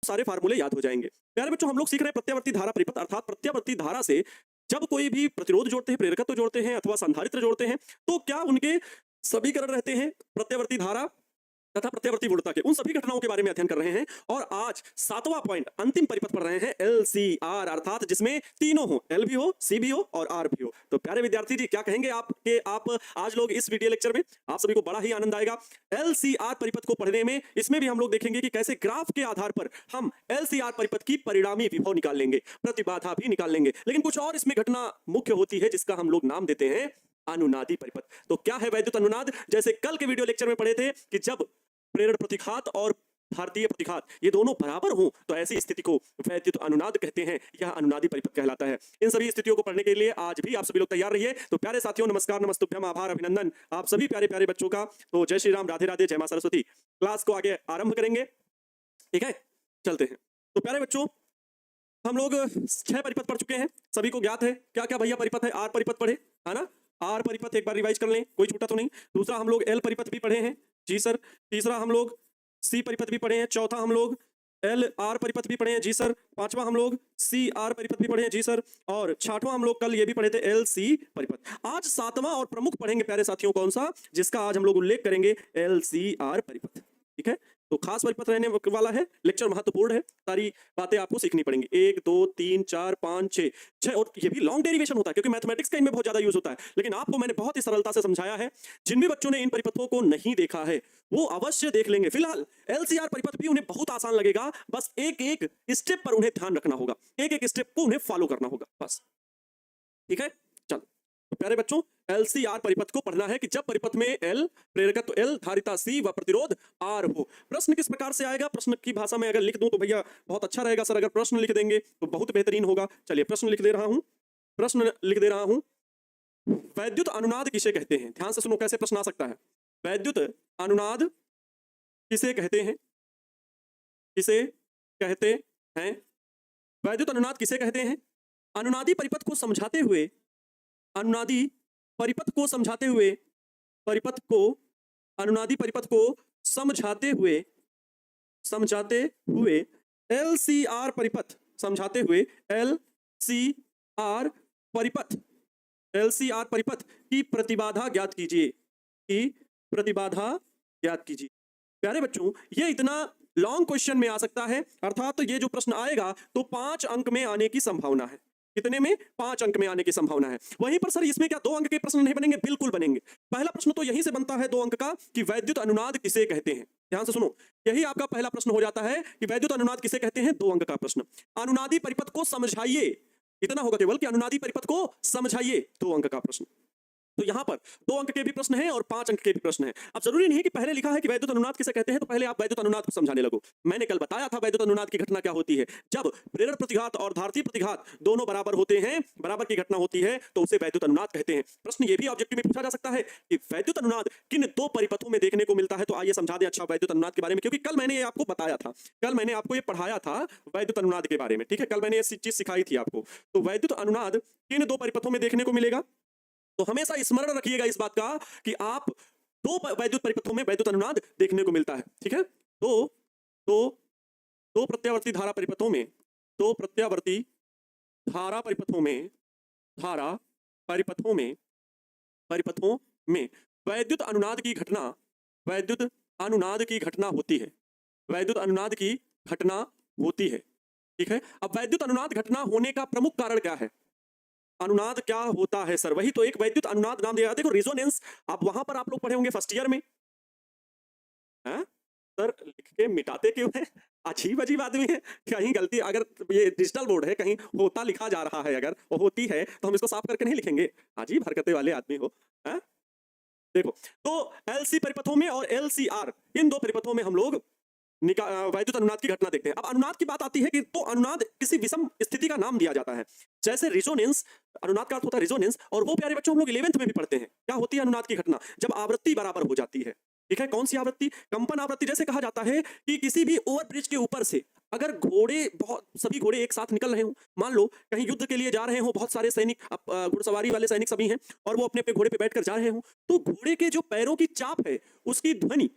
सारे फार्मूले याद हो जाएंगे। प्यारे बच्चों, हम लोग सीख रहे हैं प्रत्यावर्ती धारा परिपथ, अर्थात प्रत्यावर्ती धारा से जब कोई भी प्रतिरोध जोड़ते हैं, प्रेरकत्व जोड़ते हैं अथवा संधारित्र जोड़ते हैं, तो क्या उनके समीकरण रहते हैं प्रत्यावर्ती धारा तथा प्रत्यावर्ती वोल्टता के। उन सभी घटनाओं के बारे में अध्ययन कर रहे हैं और आज 7वां पॉइंट अंतिम परिपथ पढ़ रहे हैं, LCR, अर्थात जिसमें तीनों हो, L भी हो, C भी हो और R भी हो। तो प्यारे विद्यार्थी जी, क्या कहेंगे आप आज लोग इस वीडियो लेक्चर में? आप सभी को बड़ा ही आनंद आएगा LCR परिपथ को पढ़ने में। इसमें भी हम लोग देखेंगे कि कैसे ग्राफ के आधार पर हम LCR परिपथ की परिणामी विभव निकाल लेंगे, प्रतिबाधा भी निकाल लेंगे। लेकिन कुछ और इसमें घटना मुख्य होती है जिसका हम लोग नाम देते हैं अनुनादी परिपथ। तो क्या है वैद्युत अनुनाद? जैसे कल के वीडियो लेक्चर में पढ़े थे कि जब प्रेरण प्रतिघात और भारतीय प्रतिघात ये दोनों बराबर हों तो ऐसी स्थिति को वैद्युत अनुनाद कहते हैं। यह अनुनादी परिपथ कहलाता है। इन सभी स्थितियों को पढ़ने के लिए आज भी आप सभी लोग तैयार रहिए। तो प्यारे साथियों, नमस्कार, नमस्तुभ्यम, आभार, अभिनंदन आप सभी प्यारे प्यारे बच्चों का। तो जय श्री राम, राधे राधे, जय मां सरस्वती। क्लास को आगे आरंभ करेंगे, ठीक है? चलते हैं। तो प्यारे बच्चों, हम लोग 6 परिपथ पढ़ चुके हैं, सभी को ज्ञात है। क्या क्या भैया परिपथ है? आर परिपथ पढ़े, है ना? आर परिपथ एक बार रिवाइज कर लें, कोई छूटा तो नहीं। दूसरा हम लोग एल परिपथ भी पढ़े हैं, जी सर। तीसरा हम लोग सी परिपथ भी पढ़े हैं। चौथा हम लोग एल आर परिपथ भी पढ़े हैं, जी सर। पांचवा हम लोग सी आर परिपथ भी पढ़े हैं, जी सर। और छठवां हम लोग कल ये भी पढ़े थे, एल सी परिपथ। आज 7वां और प्रमुख पढ़ेंगे प्यारे साथियों, कौन सा? जिसका आज हम लोग उल्लेख करेंगे, एल सी आर परिपथ, ठीक है? तो खास परिपथ रहने वाला है, लेक्चर महत्वपूर्ण है, सारी बातें आपको सीखनी पड़ेंगी। 1 2 3 4 5 6 और ये भी लॉन्ग डेरिवेशन होता है क्योंकि मैथमेटिक्स का इनमें बहुत ज्यादा यूज होता है। लेकिन आपको मैंने बहुत ही सरलता से समझाया है। जिन भी बच्चों ने इन परिपथों को नहीं देखा है वो अवश्य देख लेंगे। फिलहाल LCR परिपथ भी उन्हें बहुत आसान लगेगा, बस एक एक स्टेप पर उन्हें ध्यान रखना होगा, एक एक स्टेप को उन्हें फॉलो करना होगा, बस, ठीक है? चलो तो प्यारे बच्चों, LCR परिपथ को पढ़ना है कि जब परिपथ में L प्रेरकत्व L, धारिता C व प्रतिरोध R हो। प्रश्न किस प्रकार से आएगा? प्रश्न की भाषा में अगर लिख दूं तो भैया बहुत अच्छा रहेगा सर, अगर प्रश्न लिख देंगे तो बहुत बेहतरीन होगा। चलिए प्रश्न लिख दे रहा हूं, प्रश्न लिख दे रहा हूं। वैद्युत अनुनाद किसे कहते हैं? ध्यान से सुनो कैसे प्रश्न आ सकता है। वैद्युत अनुनाद किसे कहते हैं? किसे कहते हैं? वैद्युत अनुनाद किसे कहते हैं? अनुनादी परिपथ को समझाते हुए, अनुनादी परिपथ को समझाते हुए, परिपथ को, अनुनादी परिपथ को समझाते हुए LCR परिपथ, समझाते हुए LCR परिपथ, LCR परिपथ की प्रतिबाधा ज्ञात कीजिए, की प्रतिबाधा ज्ञात कीजिए। प्यारे बच्चों, ये इतना लॉन्ग क्वेश्चन में आ सकता है, अर्थात तो ये जो प्रश्न आएगा तो 5 अंक में आने की संभावना है। कितने में? 5 अंक में आने की संभावना है। वहीं पर सर इसमें क्या 2 अंक के प्रश्न नहीं बनेंगे? बिल्कुल बनेंगे। पहला प्रश्न तो यहीं से बनता है 2 अंक का कि वैद्युत अनुनाद किसे कहते हैं। ध्यान से सुनो, यही आपका पहला प्रश्न हो जाता है कि वैद्युत अनुनाद किसे कहते हैं, 2 अंक का प्रश्न। अनुनादी परिपथ को समझाइए, इतना होगा केवल कि अनुनादी परिपथ को समझाइए, 2 अंक का प्रश्न। तो यहां पर 2 अंक के भी प्रश्न हैं और 5 अंक के भी प्रश्न हैं। अब जरूरी नहीं कि पहले लिखा है कि वैद्युत अनुनाद किसे कहते हैं तो पहले आप वैद्युत अनुनाद को समझाने लगो। मैंने कल बताया था वैद्युत अनुनाद की घटना क्या होती है। जब प्रेरण प्रतिघात और धारिता प्रतिघात दोनों बराबर होते हैं, बराबर की घटना होती है, तो उसे वैद्युत अनुनाद कहते हैं। प्रश्न ये भी ऑब्जेक्टिव में पूछा जा सकता है कि वैद्युत अनुनाद किन 2 परिपथों में देखने को मिलता है। तो आइए समझा दें अच्छा वैद्युत अनुनाद के बारे में, क्योंकि कल मैंने ये आपको बताया था, कल मैंने आपको ये पढ़ाया था वैद्युत अनुनाद के बारे में, ठीक है? कल मैंने ये चीज सिखाई थी आपको। तो वैद्युत अनुनाद किन 2 परिपथों में देखने को मिलेगा? तो हमेशा स्मरण रखिएगा इस बात का कि आप 2 वैद्युत परिपथों में वैद्युत अनुनाद देखने को मिलता है, ठीक है? दो प्रत्यावर्ती धारा परिपथों में, 2 प्रत्यावर्ती धारा परिपथों में, धारा परिपथों में वैद्युत अनुनाद की घटना, वैद्युत अनुनाद की घटना होती है, वैद्युत अनुनाद की घटना होती है, ठीक है? अब वैद्युत अनुनाद घटना होने का प्रमुख कारण क्या है? अनुनाद क्या होता है सर? वही तो एक वैद्युत अनुनाद नाम दिया। देखो रेजोनेंस, अब वहां पर आप लोग पढ़े होंगे फर्स्ट ईयर में, हैं? सर लिख के मिटाते क्यों हैं? अजीब अजीब आदमी है, कहीं गलती, अगर ये डिजिटल बोर्ड है, कहीं होता लिखा जा रहा है, अगर वो होती है तो हम इसको साफ करके नहीं लिखेंगे। अजीब हरकतें वाले आदमी हो, हैं? देखो, तो LC परिपथों में और LCR, इन 2 परिपथों में हम लोग वैद्युत अनुनाद की घटना देखते हैं। अब अनुनाद की बात आती है कि तो अनुनाद किसी विषम स्थिति का नाम दिया जाता है, जैसे रिजोनेंस, अनुनाद का अर्थ होता है रिजोनेंस, और वो प्यारे बच्चों हम लोग 11th में भी पढ़ते हैं। क्या होती है अनुनाद की घटना? जब आवृत्ति बराबर हो जाती है, ठीक है? कौन सी आवृत्ति? कंपन आवृत्ति। जैसे कहा जाता है कि किसी भी ओवरब्रिज के ऊपर से अगर घोड़े, बहुत सभी घोड़े एक साथ निकल रहे हो, मान लो कहीं युद्ध के लिए जा रहे हो, बहुत सारे सैनिक, घुड़सवारी वाले सैनिक सभी हैं, और वो अपने अपने घोड़े पे बैठकर जा रहे हो, तो घोड़े के जो पैरों की चाप है उसकी ध्वनि,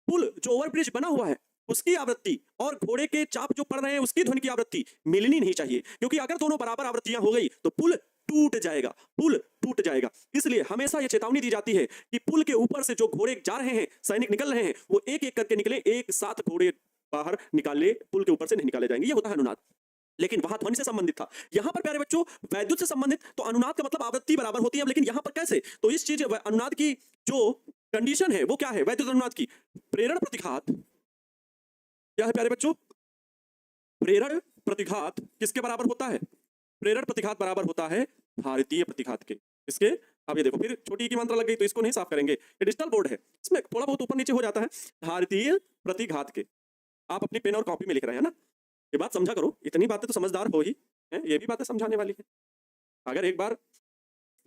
पुल जो ओवरब्रिज बना हुआ है उसकी आवृत्ति और घोड़े के चाप जो पड़ रहे हैं उसकी ध्वनि की आवृत्ति मिलनी नहीं चाहिए, क्योंकि अगर दोनों बराबर आवृत्तियां हो गई तो पुल टूट जाएगा, पुल टूट जाएगा। इसलिए हमेशा यह चेतावनी दी जाती है कि पुल के ऊपर से जो घोड़े जा रहे हैं, सैनिक निकल रहे हैं, वो एक एक करके निकले, एक साथ घोड़े बाहर निकाले, पुल के ऊपर से नहीं निकाले जाएंगे। ये होता है अनुनाद। लेकिन वहां ध्वनि से संबंधित था, यहां पर प्यारे बच्चों वैद्युत से संबंधित, तो अनुनाद का मतलब आवृत्ति बराबर होती है, लेकिन यहां पर कैसे? तो इस चीज अनुनाद की जो कंडीशन है वो क्या है वैद्युत अनुनाद की? प्रेरण प्रतिघात क्या है प्यारे बच्चों? प्रेरण प्रतिघात किसके बराबर होता है? प्रेरण प्रतिघात बराबर होता है भारतीय प्रतिघात के। इसके अब ये देखो फिर छोटी की मात्रा लग गई तो इसको नहीं साफ करेंगे, ये डिजिटल बोर्ड है, इसमें थोड़ा बहुत ऊपर नीचे हो जाता है। भारतीय प्रतिघात के आप अपनी पेन और कॉपी में लिख रहे हैं ना, ये बात समझा करो, इतनी बातें तो समझदार हो ही है, ये भी बातें समझाने वाली है। अगर एक बार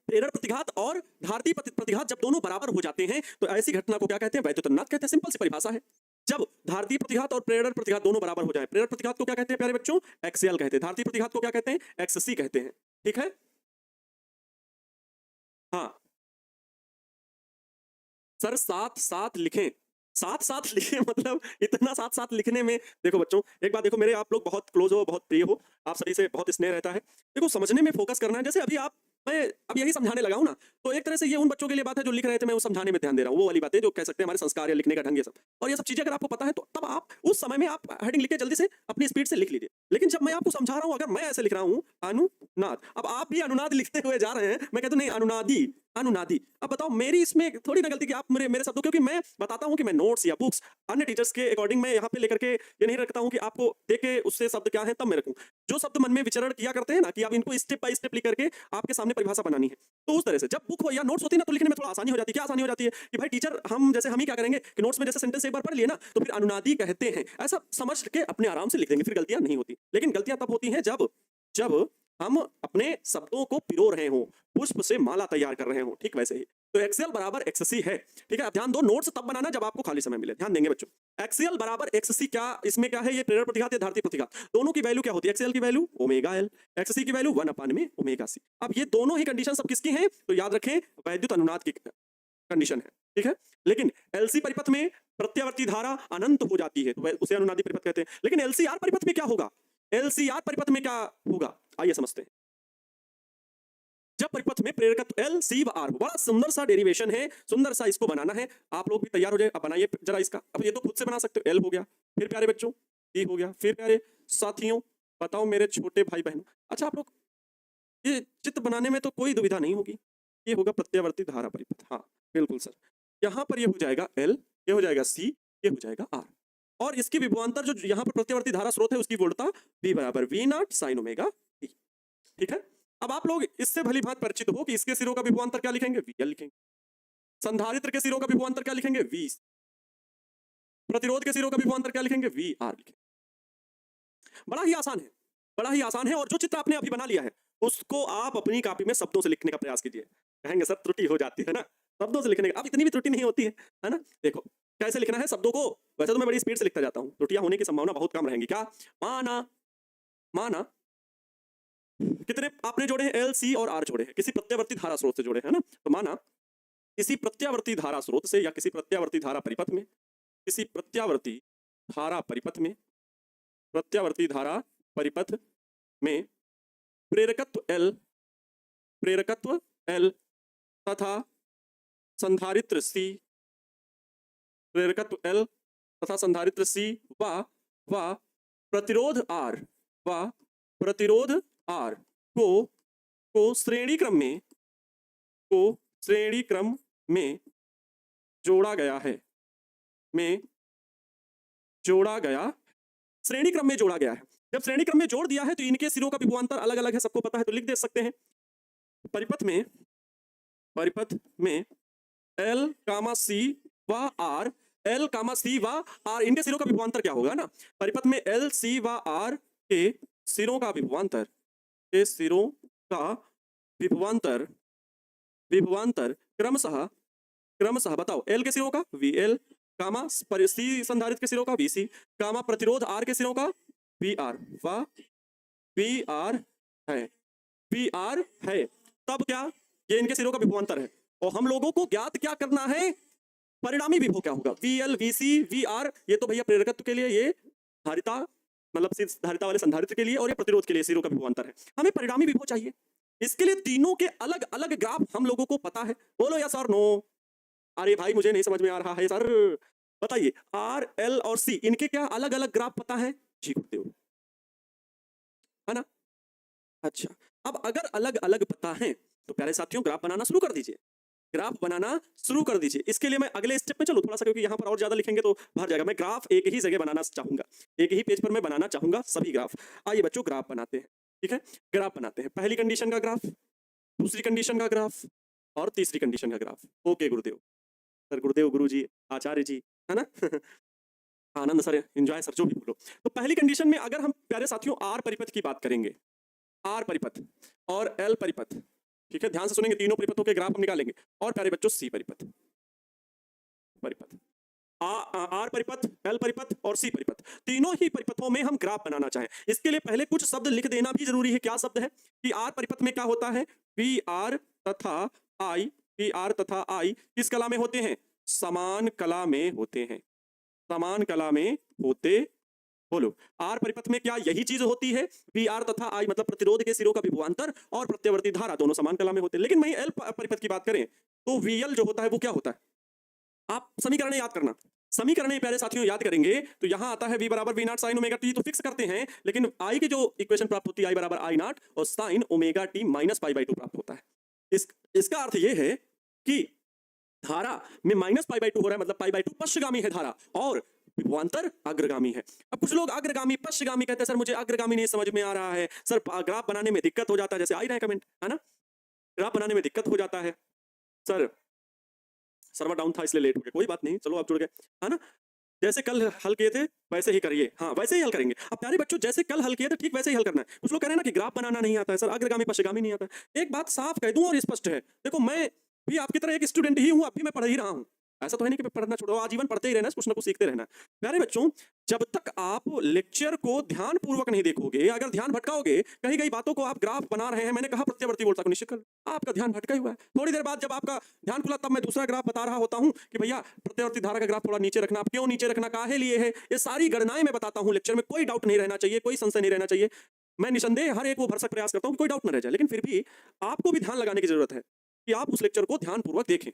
प्रेरण प्रतिघात और धारती प्रतिघात जब दोनों बराबर हो जाते हैं तो ऐसी घटना को क्या कहते हैं? वैद्युत अनुनाद कहते हैं। सिंपल सी परिभाषा है। जब धारती प्रतिघात और प्रेरण प्रतिघात दोनों बराबर हो जाए, प्रेरण प्रतिघात को क्या कहते हैं प्यारे बच्चों? एक्सएल कहते हैं। धारती प्रतिघात को क्या कहते हैं? एक्ससी कहते हैं। ठीक है, हाँ सर, साथ साथ लिखें, साथ साथ लिखें मतलब इतना साथ साथ लिखने में। देखो बच्चों, एक बात देखो, मेरे आप लोग बहुत क्लोज हो, बहुत प्रिय हो, आप सभी से बहुत स्नेह रहता है। देखो समझने में फोकस करना है। जैसे अभी आप, मैं अब यही समझाने लगा हूं ना, तो एक तरह से ये उन बच्चों के लिए बात है जो लिख रहे थे, मैं वो समझाने में ध्यान दे रहा हूँ। वो वाली बातें जो कह सकते हैं हमारे संस्कार या लिखने का ढंग, ये सब और ये सब चीजें अगर आपको पता है तो तब आप उस समय में आप हेडिंग लिख के जल्दी से अपनी स्पीड से लिख लीजिए। लेकिन जब मैं आपको समझा रहा हूँ, अगर मैं ऐसे लिख रहा हूँ अनुनाद, अब आप भी अनुनाद लिखते हुए जा रहे हैं, मैं कहता हूं नहीं अनुनादी, अनुनादी। अब बताओ मेरी इसमें थोड़ी ना गलती कि आप मेरे मेरे शब्दों, क्योंकि मैं बताता हूं कि मैं नोट्स या बुक्स अन्य टीचर्स के अकॉर्डिंग मैं यहाँ पे लेकर के ये नहीं रखता हूं कि आपको देख के उससे शब्द क्या है तब मैं रखूं। जो शब्द मन में विचरण किया करते हैं ना, कि आप इनको स्टेप बाय स्टेप लिख करके आपके सामने परिभाषा बनानी है, तो उस तरह से जब बुक हो या नोट्स होती है ना, तो लिखने में थोड़ा आसानी हो जाती है। क्या आसानी हो जाती है कि भाई टीचर हम जैसे हम ही क्या करेंगे कि नोट्स में जैसे सेंटेंस एक बार पढ़ लिए ना, तो फिर अनुनादी कहते हैं ऐसा समझ के अपने आराम से लिख देंगे, फिर गलतियां नहीं होती। लेकिन गलतियां तब होती हैं जब जब हम अपने शब्दों को पिरो रहे हों, पुष्प से माला तैयार कर रहे हों। ठीक वैसे ही तो एक्सएल बराबर एक्ससी है। ठीक है, अब ध्यान दो, नोट्स तब बनाना जब आपको खाली समय मिले, ध्यान देंगे बच्चों। एक्सएल बराबर एक्ससी, क्या इसमें क्या है? ये प्रेरण प्रतिघात या धारती प्रतिघात, दोनों की वैल्यू क्या होती है? एक्सएल की वैल्यू ओमेगा एल, एक्ससी की वैल्यू 1 में ओमेगा सी। अब ये दोनों ही कंडीशन सब किसकी हैं? तो याद रखें वैद्युत अनुनाद की कंडीशन है। ठीक है, लेकिन एलसी परिपथ में प्रत्यावर्ती धारा अनंत हो जाती है तो उसे अनुनादी परिपथ कहते हैं। लेकिन एलसीआर परिपथ में क्या होगा? एलसीआर परिपथ में क्या होगा आइए समझते हैं। जब परिपथ में प्रेरकत्व एल सी व आर, बड़ा सुंदर सा डेरिवेशन है, सुंदर सा इसको बनाना है। आप लोग भी तैयार हो जाए, अब बनाइए जरा इसका। अब ये तो खुद से बना सकते हो, एल हो गया, फिर प्यारे बच्चों टी हो गया, फिर प्यारे साथियों बताओ मेरे छोटे भाई बहनों, अच्छा आप लोग ये चित्र बनाने में तो कोई दुविधा नहीं होगी, ये होगा प्रत्यावर्ती धारा परिपथ। हाँ बिल्कुल सर, यहाँ पर ये हो जाएगा एल, ये हो जाएगा सी, ये हो जाएगा आर, और इसकी विभवांतर जो यहाँ पर प्रत्यावर्ती धारा स्रोत है उसकी वोल्टता V बराबर V not sine omega T. ठीक है, अब आप लोग इससे भली भांति परिचित हो कि इसके सिरों का विभवांतर क्या लिखेंगे? VL लिखेंगे। संधारित्र के सिरों का विभवांतर क्या लिखेंगे? V। प्रतिरोध के सिरों का विभवांतर क्या लिखेंगे? VR लिखेंगे। बड़ा ही आसान है, बड़ा ही आसान है। और जो चित्र आपने अभी बना लिया है उसको आप अपनी कॉपी में शब्दों से लिखने का प्रयास कीजिए। कहेंगे सर त्रुटि हो जाती है ना, शब्दों से लिखने का, अब इतनी भी त्रुटि नहीं होती है ना। देखो कैसे लिखना है शब्दों को, वैसे तो मैं बड़ी स्पीड से लिखता जाता हूँ, त्रुटियां होने की संभावना बहुत कम रहेंगी। क्या? माना, माना कितने आपने जोड़े हैं? एल सी और आर जोड़े हैं, किसी प्रत्यावर्ती धारा स्रोत से जोड़े हैं ना। तो माना किसी प्रत्यावर्ती धारा स्रोत से या किसी प्रत्यावर्ती धारा परिपथ में, किसी प्रत्यावर्ती धारा परिपथ में, प्रत्यावर्ती धारा परिपथ में प्रेरकत्व एल, प्रेरकत्व एल तथा संधारित्र सी, प्रेरकत्व एल तथा संधारित्र सी व प्रतिरोध आर, व प्रतिरोध आर को श्रेणी क्रम में जोड़ा गया है, में जोड़ा गया, श्रेणी क्रम में जोड़ा गया है। जब श्रेणी क्रम में जोड़ दिया है तो इनके सिरों का विभवांतर अलग अलग है, सबको पता है, तो लिख दे सकते हैं। परिपथ में एल कामा सी व आर, एल कामा सी व आर, इनके सिरों का विभवांतर क्या होगा ना? परिपथ में एल सी व आर के सिरों का विभवांतर, के सिरों का विभवांतर, विभवांतर क्रमशः बताओ, एल के सिरों का VL, कामा सी संधारित्र के सिरों का VC, कामा प्रतिरोध आर के सिरों का VR, व VR है, VR है। तब क्या? ये इनके सिरों का विभवांतर है और हम लोगों को ज्ञात क्या करना है? परिणामी विभव क्या होगा? VL, VC, VR, ये तो भैया प्रेरकत्व के लिए, ये धारिता मतलब सिर्फ धारिता वाले संधारित्र के लिए, और ये प्रतिरोध के लिए सिरों का विभवांतर है। हमें परिणामी विभव चाहिए। इसके लिए तीनों के अलग अलग ग्राफ हम लोगों को पता है। बोलो यस और नो। अरे भाई मुझे नहीं समझ में आ रहा है सर, बताइए। R, L और C, इनके क्या अलग अलग ग्राफ पता है? जी गुरुदेव, है ना? अच्छा, अब अगर अलग अलग पता है तो प्यारे साथियों ग्राफ बनाना शुरू कर दीजिए। ग्राफ बनाना शुरू कर दीजिए। इसके लिए मैं अगले स्टेप में चलूं थोड़ा सा, क्योंकि यहाँ पर और ज्यादा लिखेंगे तो भर जाएगा। मैं ग्राफ एक ही जगह बनाना चाहूंगा, एक ही पेज पर मैं बनाना चाहूंगा सभी ग्राफ। आइए बच्चों ग्राफ बनाते हैं, ठीक है? ग्राफ बनाते हैं। पहली कंडीशन का ग्राफ, दूसरी कंडीशन का ग्राफ और तीसरी कंडीशन का ग्राफ। ओके गुरुदेव सर, गुरुदेव गुरु जी, आचार्य जी, है ना? आनंद सर, एंजॉय सर, जो भी बोलो। तो पहली कंडीशन में अगर हम प्यारे साथियों आर परिपथ की बात करेंगे, आर परिपथ और एल परिपथ, ठीक है, ध्यान से सुनेंगे, तीनों परिपथों के ग्राफ हम निकालेंगे। और प्यारे बच्चों सी परिपथ, परिपथ आर परिपथ, एल परिपथ और सी परिपथ, तीनों ही परिपथों में हम ग्राफ बनाना चाहें, इसके लिए पहले कुछ शब्द लिख देना भी जरूरी है। क्या शब्द है? कि आर परिपथ में क्या होता है? पी आर तथा आई, पी आर तथा आई किस कला में होते हैं? समान कला में होते हैं, समान कला में होते। बोलो आर परिपथ में क्या यही चीज होती है? वी आर तथा आई मतलब प्रतिरोध के सिरों का विभवांतर और प्रत्यावर्ती धारा दोनों समान कला में होते हैं। लेकिन वहीं एल परिपथ की बात करें तो वीएल जो होता है वो क्या होता है? आप समीकरण याद करना, समीकरण प्यारे साथियों याद करेंगे तो यहां आता है v बराबर V naught sine omega T, तो फिक्स करते हैं। लेकिन आई की जो इक्वेशन प्राप्त होती है, आई बराबर आई नॉट और sign omega T minus pi by to प्राप्त होता है। इसका अर्थ यह है कि धारा में माइनस पाई बाई टू हो रहा है, मतलब पाई बाई टू पश्चगामी है धारा और विभवांतर अग्रगामी है। अब कुछ लोग अग्रगामी पश्चगामी कहते हैं, सर मुझे अग्रगामी नहीं समझ में आ रहा है, सर ग्राफ बनाने में दिक्कत हो जाता है। जैसे आ ही रहे कमेंट, है ना? ग्राफ बनाने में दिक्कत हो जाता है सर, सर्वर डाउन था इसलिए लेट हो गया, कोई बात नहीं, चलो आप जुड़ गए, है ना? जैसे कल हल किए थे वैसे ही करिए, हाँ वैसे ही हल करेंगे। अब प्यारे बच्चों जैसे कल हल किए थे ठीक वैसे ही हल करना है। कुछ लोग कह रहे हैं ना कि ग्राफ बनाना नहीं आता है सर, अग्रगामी पश्चगामी नहीं आता है। एक बात साफ कह दूं और स्पष्ट है, देखो मैं भी आपकी तरह एक स्टूडेंट ही हूं, अब भी मैं पढ़ ही रहा हूं। ऐसा तो है नहीं कि पढ़ना छोड़ो, आजीवन पढ़ते ही रहना, कुछ ना कुछ सीखते रहना। प्यारे बच्चों जब तक आप लेक्चर को ध्यान पूर्वक नहीं देखोगे, अगर ध्यान भटकाओगे, कही गई बातों को आप ग्राफ बना रहे हैं, मैंने कहा प्रत्यावर्ती वोल्टा को निश्चित कर, आपका ध्यान भटका हुआ है। थोड़ी देर बाद जब आपका ध्यान खुला तब मैं दूसरा ग्राफ बता रहा होता हूं कि भैया प्रत्यावर्ती धारा का ग्राफ थोड़ा नीचे रखना। आप क्यों नीचे रखना, काहे लिए है, ये सारी गणनाएं मैं बताता हूं लेक्चर में, कोई डाउट नहीं रहना चाहिए, कोई संशय नहीं रहना चाहिए। मैं निसंदेह हर एक वो भरसक प्रयास करता हूं कि कोई डाउट न रह जाए, लेकिन फिर भी आपको भी ध्यान लगाने की जरूरत है कि आप उस लेक्चर को ध्यान पूर्वक देखें,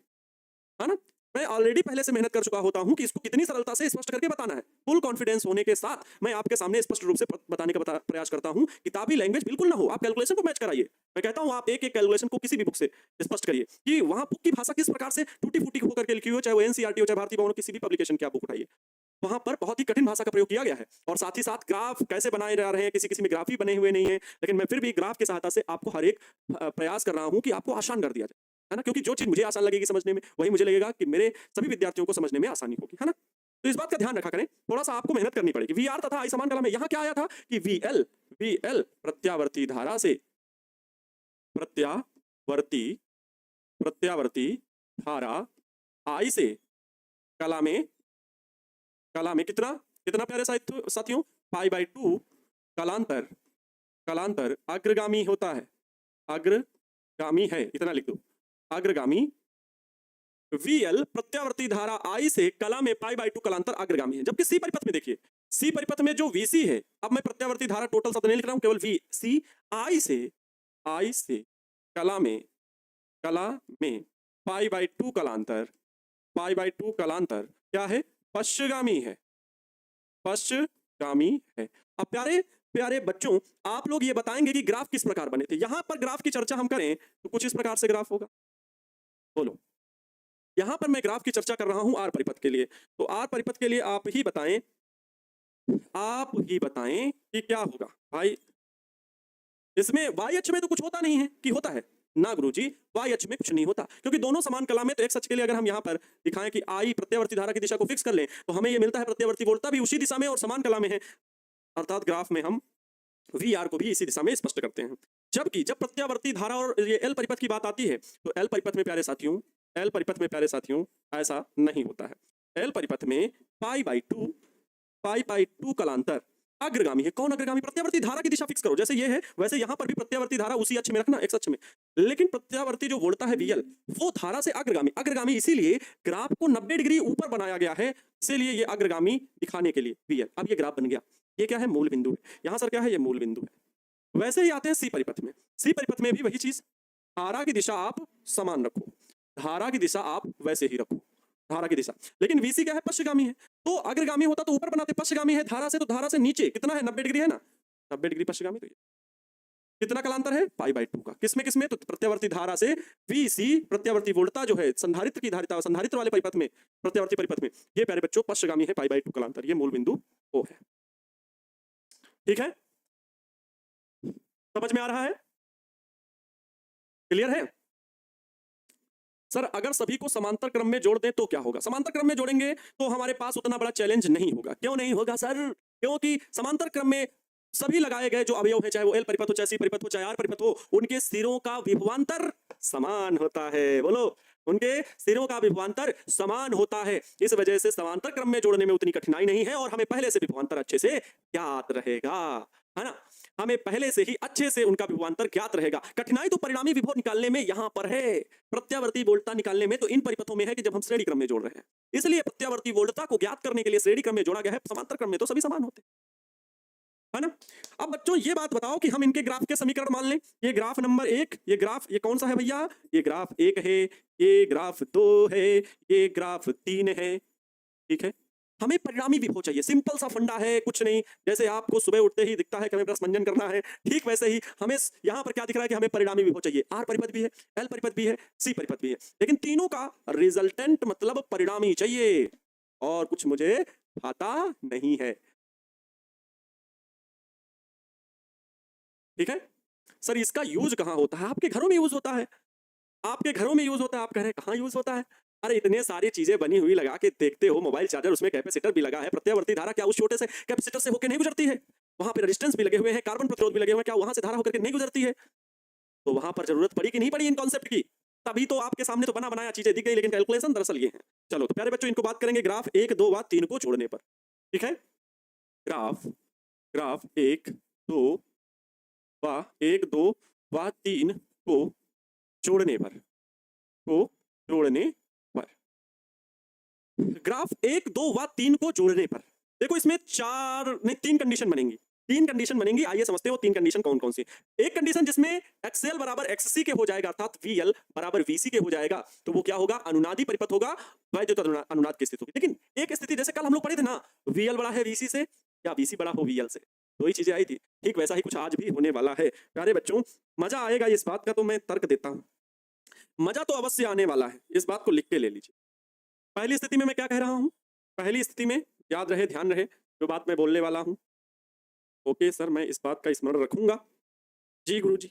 है ना? मैं ऑलरेडी पहले से मेहनत कर चुका होता हूं कि इसको कितनी सरलता से स्पष्ट करके बताना है। फुल कॉन्फिडेंस होने के साथ मैं आपके सामने स्पष्ट रूप से बताने का प्रयास करता हूं। किताबी लैंग्वेज बिल्कुल ना हो, आप कैलकुलेशन को मैच कराइए। मैं कहता हूं आप एक एक कैलकुलेशन को किसी भी बुक से स्पष्ट करिए कि वहां बुक की भाषा किस प्रकार से टूटी फूटी होकर के लिखी हुई हो, चाहे वो एनसीईआरटी हो, चाहे भारतीय भवन, किसी भी पब्लिकेशन की आप बुक उठाइए, वहां पर बहुत ही कठिन भाषा का प्रयोग किया गया है। और साथ ही साथ ग्राफ कैसे बनाए जा रहे हैं, किसी किसी में ग्राफ ही बने हुए नहीं है, लेकिन मैं फिर भी ग्राफ की सहायता से आपको हर एक प्रयास कर रहा हूं कि आपको आसान कर दिया जाए, है ना? क्योंकि जो चीज मुझे आसान लगेगी समझने में, वही मुझे लगेगा कि मेरे सभी विद्यार्थियों को समझने में आसानी होगी, है ना? तो इस बात का ध्यान रखा करें, थोड़ा सा आपको मेहनत करनी पड़ेगी। वी आर तथा आई समान कला में यहां क्या आया था कि वीएल प्रत्यावर्ती धारा से, प्रत्यावर्ती प्रत्यावर्ती धारा आई से कला में कितना कितना प्यारे साथियों, पाई बाई टू कलांतर, कलांतर अग्रगामी होता है, अग्रगामी है, इतना लिख दो, अग्रगामी। VL प्रत्यावर्ती धारा I से कला में पाई बाई टू कलांतर अग्रगामी है। जबकि सी परिपथ में देखिए, सी परिपथ में जो VC है, अब मैं प्रत्यावर्ती धारा टोटल शब्द नहीं लिख रहा हूं, केवल VC, I से कला में पाई बाई टू कलांतर, पाई बाई टू कलांतर क्या है? पश्चगामी है, पश्चगामी है। अब प्यारे प्यारे बच्चों आप लोग ये बताएंगे कि ग्राफ किस प्रकार बने थे। यहां पर ग्राफ की चर्चा हम करें तो कुछ इस प्रकार से ग्राफ होगा। बोलो, यहां पर मैं ग्राफ की चर्चा कर रहा हूं आर परिपथ के लिए, तो आर परिपथ के लिए आप ही बताएं कि क्या होगा भाई। इसमें वाई अक्ष में तो कुछ होता नहीं है कि होता है ना गुरुजी, वाई अक्ष में कुछ नहीं होता, क्योंकि दोनों समान कला में। तो एक सच के लिए अगर हम यहां पर दिखाएं कि आई प्रत्यावर्ती धारा की दिशा को फिक्स कर लें तो हमें यह मिलता है प्रत्यावर्ती वोल्टा भी उसी दिशा में और समान कला में है, अर्थात ग्राफ में हम वी आर को भी इसी दिशा में स्पष्ट करते हैं। जबकि जब प्रत्यावर्ती धारा और ये एल परिपथ की बात आती है तो एल परिपथ में प्यारे साथियों, एल परिपथ में प्यारे साथियों ऐसा नहीं होता है। एल परिपथ में पाई बाई टू कलांतर अग्रगामी है। कौन अग्रगामी? प्रत्यावर्ती धारा की दिशा फिक्स करो, जैसे ये है वैसे यहां पर भी प्रत्यावर्ती धारा उसी अक्ष में रखना, एक्स अक्ष में। लेकिन प्रत्यावर्ती जो वोल्टा है VL, वो धारा से अग्रगामी। अग्रगामी इसीलिए ग्राफ को 90 डिग्री ऊपर बनाया गया है, इसीलिए ये अग्रगामी दिखाने के लिए VL। अब ये ग्राफ बन गया, ये क्या है? मूल बिंदु है। यहां सर क्या है? ये मूल बिंदु है। वैसे ही आते हैं सी परिपथ में। सी परिपथ में भी वही चीज, धारा की दिशा आप समान रखो, धारा की दिशा आप वैसे ही रखो, धारा की दिशा। लेकिन VC क्या है? पश्चिगामी है। तो अग्रगामी होता तो ऊपर बनाते, पश्चिगामी है धारा से, तो धारा से नीचे कितना है? 90 डिग्री है ना, 90 डिग्री पश्चिगामी। तो ये कितना कलांतर है? π/2 का। किसमें किसमें? तो प्रत्यावर्ती धारा से VC, प्रत्यावर्ती वोल्टा जो है संधारित्र की धारिता, संधारित्र वाले परिपथ में, प्रत्यावर्ती परिपथ में, ये प्यारे बच्चों पश्चिगामी है, π/2 कलांतर। ये मूल बिंदु O है। ठीक है, समझ में आ रहा है? क्लियर है? सर अगर सभी को समांतर क्रम में जोड़ दें तो क्या होगा? समांतर क्रम में जोड़ेंगे तो हमारे पास उतना बड़ा चैलेंज नहीं होगा। क्यों नहीं होगा सर? क्योंकि समांतर क्रम में सभी लगाए गए जो अवयव है, चाहे वो L परिपथ हो, चाहे C परिपथ हो, चाहे R परिपथ हो, उनके सिरों का विभवांतर समान होता है। बोलो, उनके सिरों का विभवांतर समान होता है। इस वजह से समांतर क्रम में जोड़ने में उतनी कठिनाई नहीं है और हमें पहले से विभवांतर अच्छे से ज्ञात रहेगा, है ना? हमें पहले से ही अच्छे से उनका विभवांतर ज्ञात रहेगा। कठिनाई तो परिणामी विभव निकालने में यहां पर है, प्रत्यावर्ती वोल्टता निकालने में तो इन परिपथों में है कि जब हम श्रेणी क्रम में जोड़ रहे हैं। इसलिए प्रत्यावर्ती वोल्टता को ज्ञात करने के लिए श्रेणी क्रम में जोड़ा गया है, समांतर क्रम में तो सभी समान होते हैं, है ना? अब बच्चों ये बात बताओ कि हम इनके ग्राफ के समीकरण मान लें। ये ग्राफ नंबर 1, ये ग्राफ ये कौन सा है भैया? ये ग्राफ 1 है, ये ग्राफ 2 है, ये ग्राफ 3 है। ठीक है, हमें परिणामी विभव चाहिए। सिंपल सा फंडा है, कुछ नहीं। जैसे आपको सुबह उठते ही दिखता है कि हमें ब्रश मंजन करना है, ठीक वैसे ही हमें यहाँ पर क्या दिख रहा है कि हमें परिणामी विभव चाहिए। R परिपथ भी है, L परिपथ भी है, C परिपथ भी है, लेकिन तीनों का रिजल्टेंट मतलब परिणामी चाहिए, और कुछ मुझे आता नहीं है। ठीक है सर, इसका यूज कहाँ होता है? आपके घरों में यूज होता है, आपके घरों में यूज होता है। आप कह रहे हैं कहाँ यूज होता है? अरे इतने सारी चीजें बनी हुई लगा के देखते हो, मोबाइल चार्जर, उसमें कैपेसिटर भी लगा है। प्रत्यावर्ती धारा क्या उस छोटे से कैपेसिटर से होकर नहीं गुजरती है? वहां पे रेजिस्टेंस भी लगे हुए हैं, कार्बन प्रतिरोध भी लगे हुए हैं, क्या वहां से धारा होकर के नहीं गुजरती है? तो वहां पर जरूरत पड़ी कि नहीं पड़ी इन कॉन्सेप्ट की? तभी तो आपके सामने तो बना बनाया चीजें दिख गई, लेकिन कैलकुलेशन दरअसल ये है। चलो तो प्यारे बच्चों, इनको बात करेंगे ग्राफ 1, 2 व 3 को जोड़ने पर। ठीक है, ग्राफ ग्राफ 1, 2 व 1, 2 व 3 को जोड़ने पर, को जोड़ने पर, ग्राफ 1, 2 व 3 को जोड़ने पर देखो इसमें 3 कंडीशन बनेंगी। 3 कंडीशन बनेंगी, आइए समझते हो 3 कंडीशन कौन कौन सी। एक कंडीशन जिसमें XL बराबर XC के हो जाएगा, अर्थात VL बराबर VC के हो जाएगा, तो वो क्या होगा? अनुनादी परिपथ होगा, वैद्युत अनुनाद की स्थिति होगी। लेकिन एक स्थिति जैसे कल हम लोग पढ़े थे ना, VL बड़ा है VC से या VC बड़ा हो VL से, दो ही चीजें आई थी। ठीक वैसा ही कुछ आज भी होने वाला है। प्यारे बच्चों, मजा आएगा इस बात का, तो मैं तर्क देता हूं, मजा तो अवश्य आने वाला है। इस बात को लिख के ले लीजिए। पहली स्थिति में मैं क्या कह रहा हूं? पहली स्थिति में याद रहे, ध्यान रहे जो बात मैं बोलने वाला हूं। ओके सर, मैं इस बात का स्मरण रखूंगा। जी गुरुजी।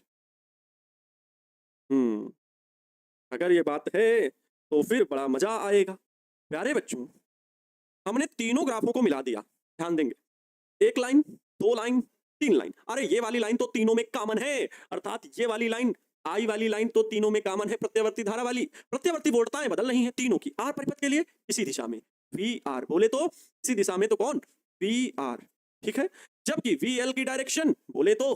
अगर ये बात है तो फिर बड़ा मजा आएगा। प्यारे बच्चों, हमने तीनों ग्राफों को मिला दिया, ध्यान देंगे। एक लाइन, 2 लाइन, 3 लाइन। अरे ये वाली लाइन तो तीनों में कॉमन है, अर्थात ये वाली लाइन, आई वाली लाइन तो तीनों में कॉमन है, प्रत्यावर्ती धारा वाली। प्रत्यावर्ती वोल्टताएं बदल रही हैं तीनों की। आर परिपथ के लिए इसी दिशा में VR, बोले तो इसी दिशा में तो कौन? VR। ठीक है, जबकि VL की डायरेक्शन बोले तो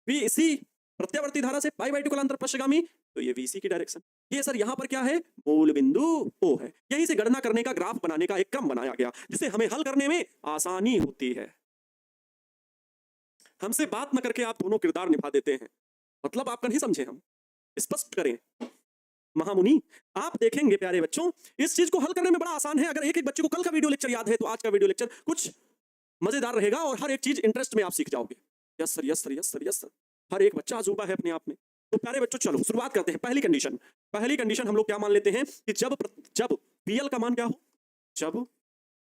VC, प्रत्यावर्ती धारा से π/2 कलांतर पश्चिगामी, तो ये VC की डायरेक्शन। ये सर यहाँ पर क्या है? मूल बिंदु O है। यहीं से गणना करने का, ग्राफ बनाने का एक क्रम बनाया गया, जिसे हमें हल करने में आसानी होती है। हमसे बात न करके आप दोनों किरदार निभा देते हैं, मतलब आपका नहीं समझे, हम स्पष्ट करें। महामुनि, आप देखेंगे प्यारे बच्चों, इस चीज को हल करने में बड़ा आसान है। अगर एक एक बच्चे को कल का वीडियो लेक्चर याद है, तो आज का वीडियो लेक्चर कुछ मजेदार रहेगा और हर एक चीज इंटरेस्ट में आप सीख जाओगे। Yes sir, yes sir, yes sir, yes sir. हर एक बच्चा अजूबा है अपने आप में। तो प्यारे बच्चों चलो शुरुआत करते हैं। पहली कंडीशन हम लोग क्या मान लेते हैं कि जब VL का मान क्या हो? जब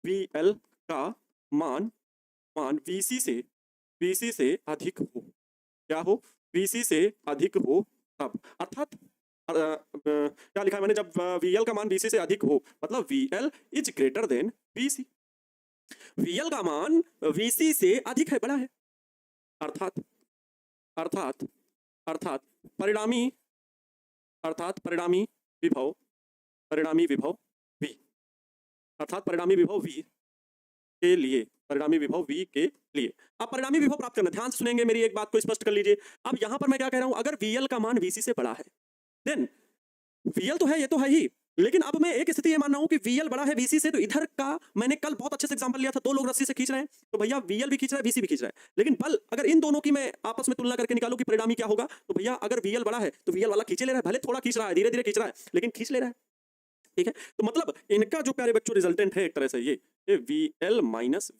VL का मान VC से अधिक हो, क्या हो? VC से अधिक हो तब, अर्थात क्या लिखा है मैंने? जब VL का मान VC से अधिक हो, मतलब VL is greater than VC। VL का मान VC से अधिक है, बड़ा है, अर्थात परिणामी विभव V, अर्थात परिणामी विभव V के लिए परिणामी विभव V के लिए। अब परिणामी विभव प्राप्त करना, ध्यान से सुनेंगे, मेरी एक बात को स्पष्ट कर लीजिए। अब यहां पर मैं क्या कह रहा हूं, अगर VL का मान VC से बड़ा है, देन VL तो है, ये तो है ही, लेकिन अब मैं एक स्थिति ये मान रहा हूं कि VL बड़ा है VC से, तो इधर का मैंने कल बहुत अच्छे से एग्जांपल लिया था, दो लोग रस्सी से खींच रहे हैं, तो भैया VL भी खींच रहा है VC भी खींच रहा है, लेकिन बल अगर इन दोनों की मैं आपस में तुलना करके निकालूं कि परिणामी क्या होगा, तो भैया अगर VL बड़ा है तो VL वाला खींचे ले रहा है, भले थोड़ा खींच रहा है, धीरे धीरे खींच रहा है, लेकिन खींच ले रहा है। ठीक है, तो मतलब इनका जो प्यारे बच्चों रिजल्टेंट है एक तरह से ये VL माइनस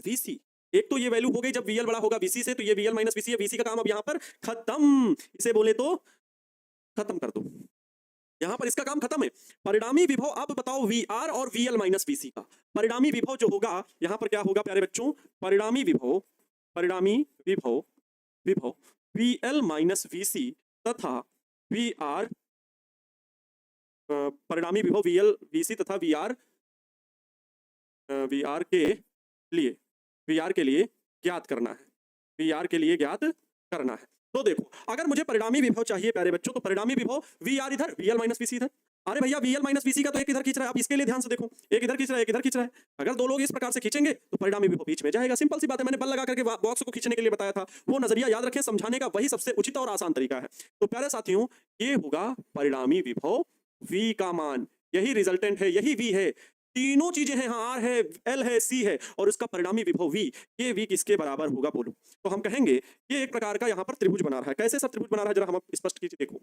VC। एक तो ये वैल्यू हो गई जब VL बड़ा होगा VC से, तो ये VL माइनस VC है, VC का काम अब यहां पर खत्म, इसे बोले तो खत्म कर दो, यहां पर इसका काम खत्म है। परिणामी विभव अब बताओ VR और VL माइनस VC का परिणामी विभव जो होगा यहां पर क्या होगा प्यारे बच्चों, परिणामी विभव VL माइनस VC तथा VR, परिणामी विभव VL VC तथा VR के लिए ज्ञात करना है, VR के लिए ज्ञात करना है। तो देखो अगर मुझे परिणामी विभव चाहिए प्यारे बच्चों, तो परिणामी विभव VR इधर, VL माइनस VC इधर। अरे भैया VL माइनस VC का तो एक इधर खींच रहा है, अब इसके लिए ध्यान से देखो, एक इधर खींच रहा है एक इधर खींच रहा है, अगर दो लोग इस प्रकार से खींचेंगे तो परिणामी विभव बीच में जाएगा, सिंपल सी बात है, मैंने बल लगा करके बॉक्स को खींचने के लिए बताया था, वो नजरिया याद रखें, समझाने का वही सबसे उचित और आसान तरीका है। तो प्यारे साथियों ये होगा परिणामी विभव V का मान, यही रिजल्टेंट है, यही V है, तीनों चीजें हैं, हाँ R है, L है, C है, और इसका परिणामी विभव V, ये V किसके बराबर होगा बोलो, तो हम कहेंगे ये एक प्रकार का यहाँ पर त्रिभुज बना रहा है। कैसे सब त्रिभुज बना रहा है जरा हम स्पष्ट कीजिए, देखो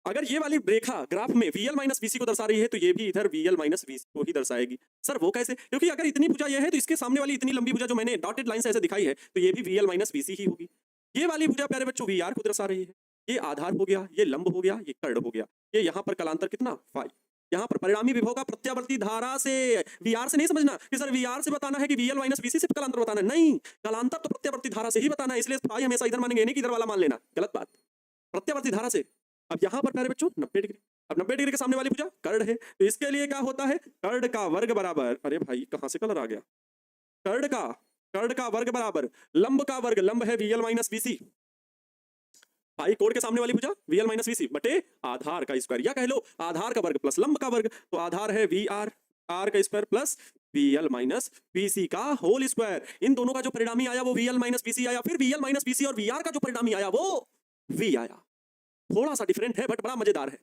अगर ये वाली रेखा ग्राफ में VL माइनस VC को दर्शा रही है, तो ये भी इधर VL माइनस VC को ही दर्शाएगी। सर वो कैसे, क्योंकि अगर इतनी भुजा ये है तो इसके सामने वाली इतनी लंबी भुजा जो मैंने डॉटेड लाइन से ऐसे दिखाई है, तो ये भी VL माइनस VC ही होगी। ये वाली भुजा प्यारे बच्चों VR को दर्शा रही है, ये आधार हो गया, ये लंब हो गया, ये कर्ण हो गया, ये यहाँ पर कलांतर कितना फाई। यहाँ पर परिणामी विभव का प्रत्यावर्ती धारा से, VR से नहीं समझना कि सर VR से बताना है कि VL माइनस VC से कलांतर बताना है, नहीं, कलांतर तो प्रत्यावर्ती धारा से ही बताना है, इसलिए फाई हमेशा इधर मानेंगे, नहीं कि इधर वाला मान लेना, गलत बात, प्रत्यावर्ती धारा से। अब यहां पर प्यारे बच्चों 90 डिग्री, अब 90 डिग्री के सामने वाली भुजा कर्ण है, तो इसके लिए क्या होता है, कर्ण का वर्ग बराबर, अरे भाई कहां से कलर आ गया, कर्ण का वर्ग बराबर लंब का वर्ग, लंब है VL माइनस VC, भाई कोण के सामने वाली भुजा VL माइनस VC बटे आधार का स्क्वायर, या कह लो आधार का वर्ग प्लस लंब का वर्ग, तो आधार है VR, R का square plus VL minus VC का होल स्क्वायर। इन दोनों का जो परिणामी आया वो VL माइनस VC आया, फिर VL माइनस VC और VR का जो परिणामी आया वो V आया, थोड़ा सा डिफरेंट है बट बड़ा मजेदार है।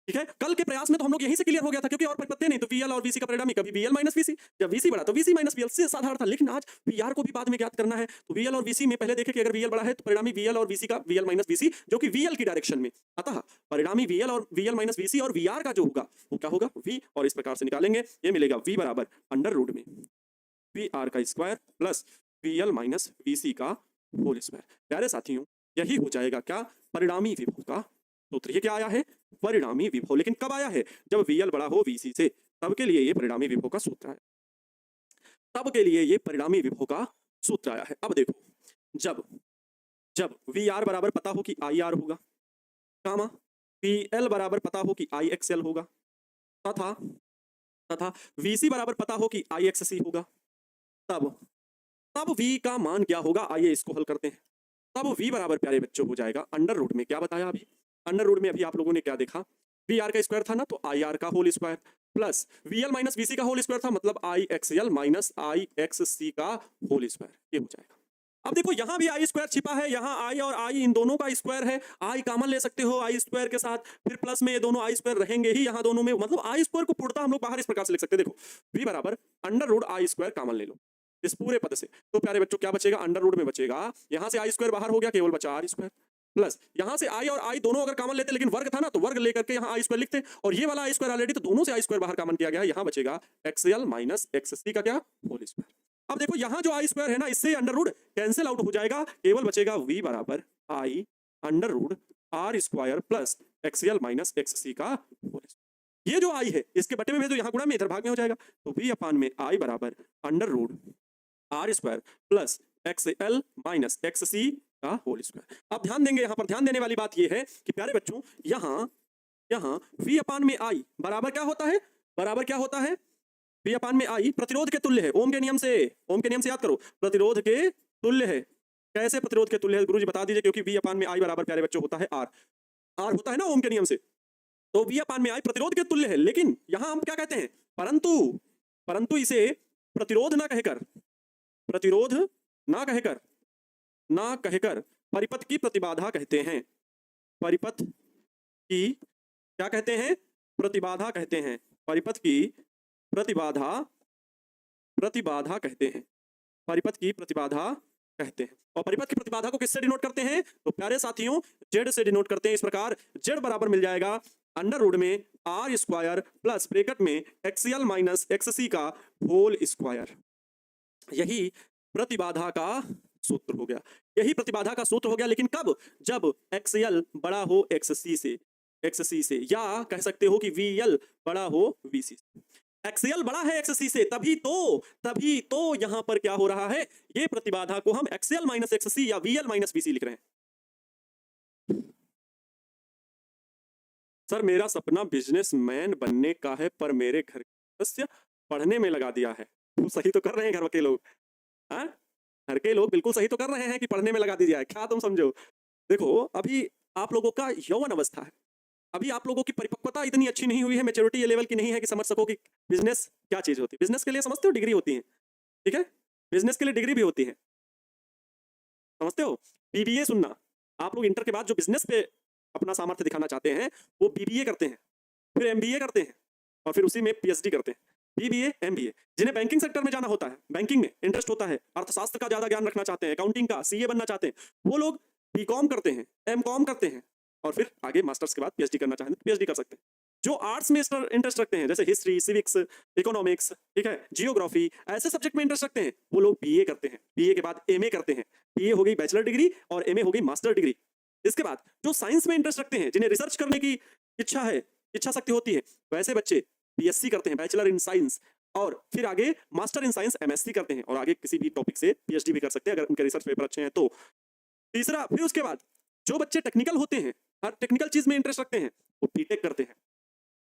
ठीक है, कल के प्रयास में तो हम लोग यहीं से क्लियर हो गया था, क्योंकि और परिपत्ति नहीं, तो VL और VC का परिणामी कभी VL माइनस VC, जब VC बड़ा तो VC माइनस VL, से साधारण था, लेकिन आज VR को भी बाद में ज्ञात करना है, तो VL और VC में पहले देखें कि अगर VL बड़ा है तो परिणामी VL और VC का VL माइनस VC जो कि VL की डायरेक्शन में, अतः परिणामी VL और VL माइनस VC और VR का जो होगा वो क्या होगा V, और इस प्रकार से निकालेंगे, ये मिलेगा V बराबर अंडर रूट में VR का square plus VL minus VC का होल स्क्वायर। प्यारे साथियों यही हो जाएगा क्या, परिणामी विभव का सूत्र। ये क्या आया है, परिणामी विभव, लेकिन कब आया है, जब VL बड़ा हो VC से, तब के लिए ये परिणामी विभव का सूत्र है, तब के लिए ये परिणामी विभव का सूत्र आया है। अब देखो जब VR बराबर पता हो कि IR होगा, कामा PL बराबर पता हो कि IXL होगा, तथा VC बराबर पता हो कि IXC होगा, तब V का मान क्या होगा, आइए इसको हल करते हैं। तब V बराबर प्यारे बच्चों हो जाएगा अंडर रूट में, क्या बताया अभी, अंडर रूट में अभी आप लोगों ने क्या देखा, VR का स्क्वायर था ना, तो IR का whole square plus VL minus VC का होल स्क्वायर था, मतलब IXL माइनस IXC का होल स्क्वायर, ये हो जाएगा। अब देखो यहां भी I स्क्वायर छिपा है, यहां I और I इन दोनों का स्क्वायर है, I कॉमन ले सकते हो I स्क्वायर के साथ, फिर प्लस में ये दोनों I स्क्वायर रहेंगे ही यहां दोनों में, मतलब I स्क्वायर को पूर्णतः हम लोग बाहर इस प्रकार से लिख सकते हैं, देखो V बराबर under root I square common ले लो इस पूरे पद से, तो प्यारे बच्चों क्या बचेगा, अंडर रूट में बचेगा, यहां से I स्क्वायर बाहर हो गया, केवल बचा R स्क्वायर, प्लस यहां से I और I दोनों अगर कॉमन लेते, लेकिन वर्ग था ना, तो वर्ग लेकर के यहां I स्क्वायर लिखते, और ये वाला I स्क्वायर ऑलरेडी, तो दोनों से I स्क्वायर बाहर कॉमन किया गया है, यहां बचेगा XL माइनस XC का क्या होल स्क्वायर। अब देखो यहां जो I स्क्वायर है ना, इससे अंडर रूट कैंसिल आउट हो जाएगा, केवल बचेगा V बराबर I under root R square plus XL minus XC का होल स्क्वायर। ये जो I है इसके बटे में भेज दो, यहाँ गुणा में इधर भाग में हो जाएगा, तो V अपान में I बराबर under root R square plus XL minus XC का होल स्क्वायर। अब ध्यान देंगे, यहाँ पर ध्यान देने वाली बात यह है कि प्यारे बच्चों यहाँ V अपान में I बराबर क्या होता है, बराबर क्या होता है, V अपान में I प्रतिरोध के तुल्य है, ओम के नियम से याद करो, प्रतिरोध के तुल्य है। कैसे प्रतिरोध के तुल्य है गुरुजी बता दीजिए, क्योंकि V अपान में I बराबर प्यारे बच्चों होता है R होता है ना ओम के नियम से, तो V अपान में I प्रतिरोध के तुल्य है, लेकिन यहां हम क्या कहते हैं, परंतु परंतु इसे प्रतिरोध प्रतिरोध ना कहकर परिपथ की प्रतिबाधा कहते हैं। परिपथ की क्या कहते हैं? प्रतिबाधा कहते हैं। परिपथ की प्रतिबाधा प्रतिबाधा कहते हैं। परिपथ की प्रतिबाधा कहते हैं। और परिपथ की प्रतिबाधा को किससे डिनोट करते हैं? तो प्यारे साथियों, जेड से डिनोट करते हैं। इस प्रकार जेड बराबर मिल जाएगा अंडर रूट में आर स्क्वायर प्लस ब्रैकेट में एक्सएल माइनस एक्ससी का होल स्क्वायर। यही प्रतिबाधा का सूत्र हो गया। यही प्रतिबाधा का सूत्र हो गया। लेकिन कब? जब एक्सएल बड़ा हो एक्ससी से, या कह सकते हो कि वीएल बड़ा हो वीसी से। एक्सएल बड़ा है एक्ससी से, तभी तो यहां पर क्या हो रहा है, ये प्रतिबाधा को हम एक्सएल माइनस एक्ससी या वीएल माइनस वीसी लिख रहे हैं। सर मेरा सपना बिजनेसमैन बनने का है, पर मेरे घर के सदस्य पढ़ने में लगा दिया है। तो सही तो कर रहे हैं घर के लोग, हाँ? घर के लोग बिल्कुल सही तो कर रहे हैं कि पढ़ने में लगा दीजिए। क्या तुम समझो? देखो, अभी आप लोगों का यौवन अवस्था है, अभी आप लोगों की परिपक्वता इतनी अच्छी नहीं हुई है, मैच्योरिटी ये लेवल की नहीं है कि समझ सको कि बिजनेस क्या चीज होती है। बिजनेस के लिए समझते हो डिग्री होती है, ठीक है? बिजनेस के लिए डिग्री भी होती है, समझते हो? बीबीए सुनना, आप लोग इंटर के बाद जो बिजनेस पे अपना सामर्थ्य दिखाना चाहते हैं वो बीबीए करते हैं, फिर एमबीए करते हैं और फिर उसी में पीएचडी करते हैं। BBA MBA. जिन्हें बैंकिंग सेक्टर में जाना होता है, बैंकिंग में इंटरेस्ट होता है, अर्थशास्त्र का ज्यादा ज्ञान रखना चाहते हैं, अकाउंटिंग का, सीए बनना चाहते हैं, वो लोग बीकॉम करते हैं, एमकॉम करते हैं और फिर आगे मास्टर्स के बाद पीएचडी करना चाहें तो पीएचडी कर सकते हैं। जो आर्ट्स में इंटरेस्ट रखते हैं, जैसे हिस्ट्री, सिविक्स, इकोनॉमिक्स, ठीक है, जियोग्राफी, ऐसे सब्जेक्ट में इंटरेस्ट रखते हैं, वो लोग बीए करते हैं, बीए के बाद एमए करते हैं। बीए हो गई बैचलर डिग्री और एमए हो गई मास्टर डिग्री। इसके बाद जो साइंस में इंटरेस्ट रखते हैं, जिन्हें रिसर्च करने की इच्छा शक्ति होती है, वैसे बच्चे बीएससी करते हैं, बैचलर इन साइंस, और फिर आगे मास्टर इन साइंस एमएससी करते हैं और आगे किसी भी टॉपिक से पीएचडी भी कर सकते हैं अगर उनके रिसर्च पेपर अच्छे हैं तो। तीसरा, फिर उसके बाद जो बच्चे टेक्निकल होते हैं, हर टेक्निकल चीज में इंटरेस्ट रखते हैं, वो बीटेक करते हैं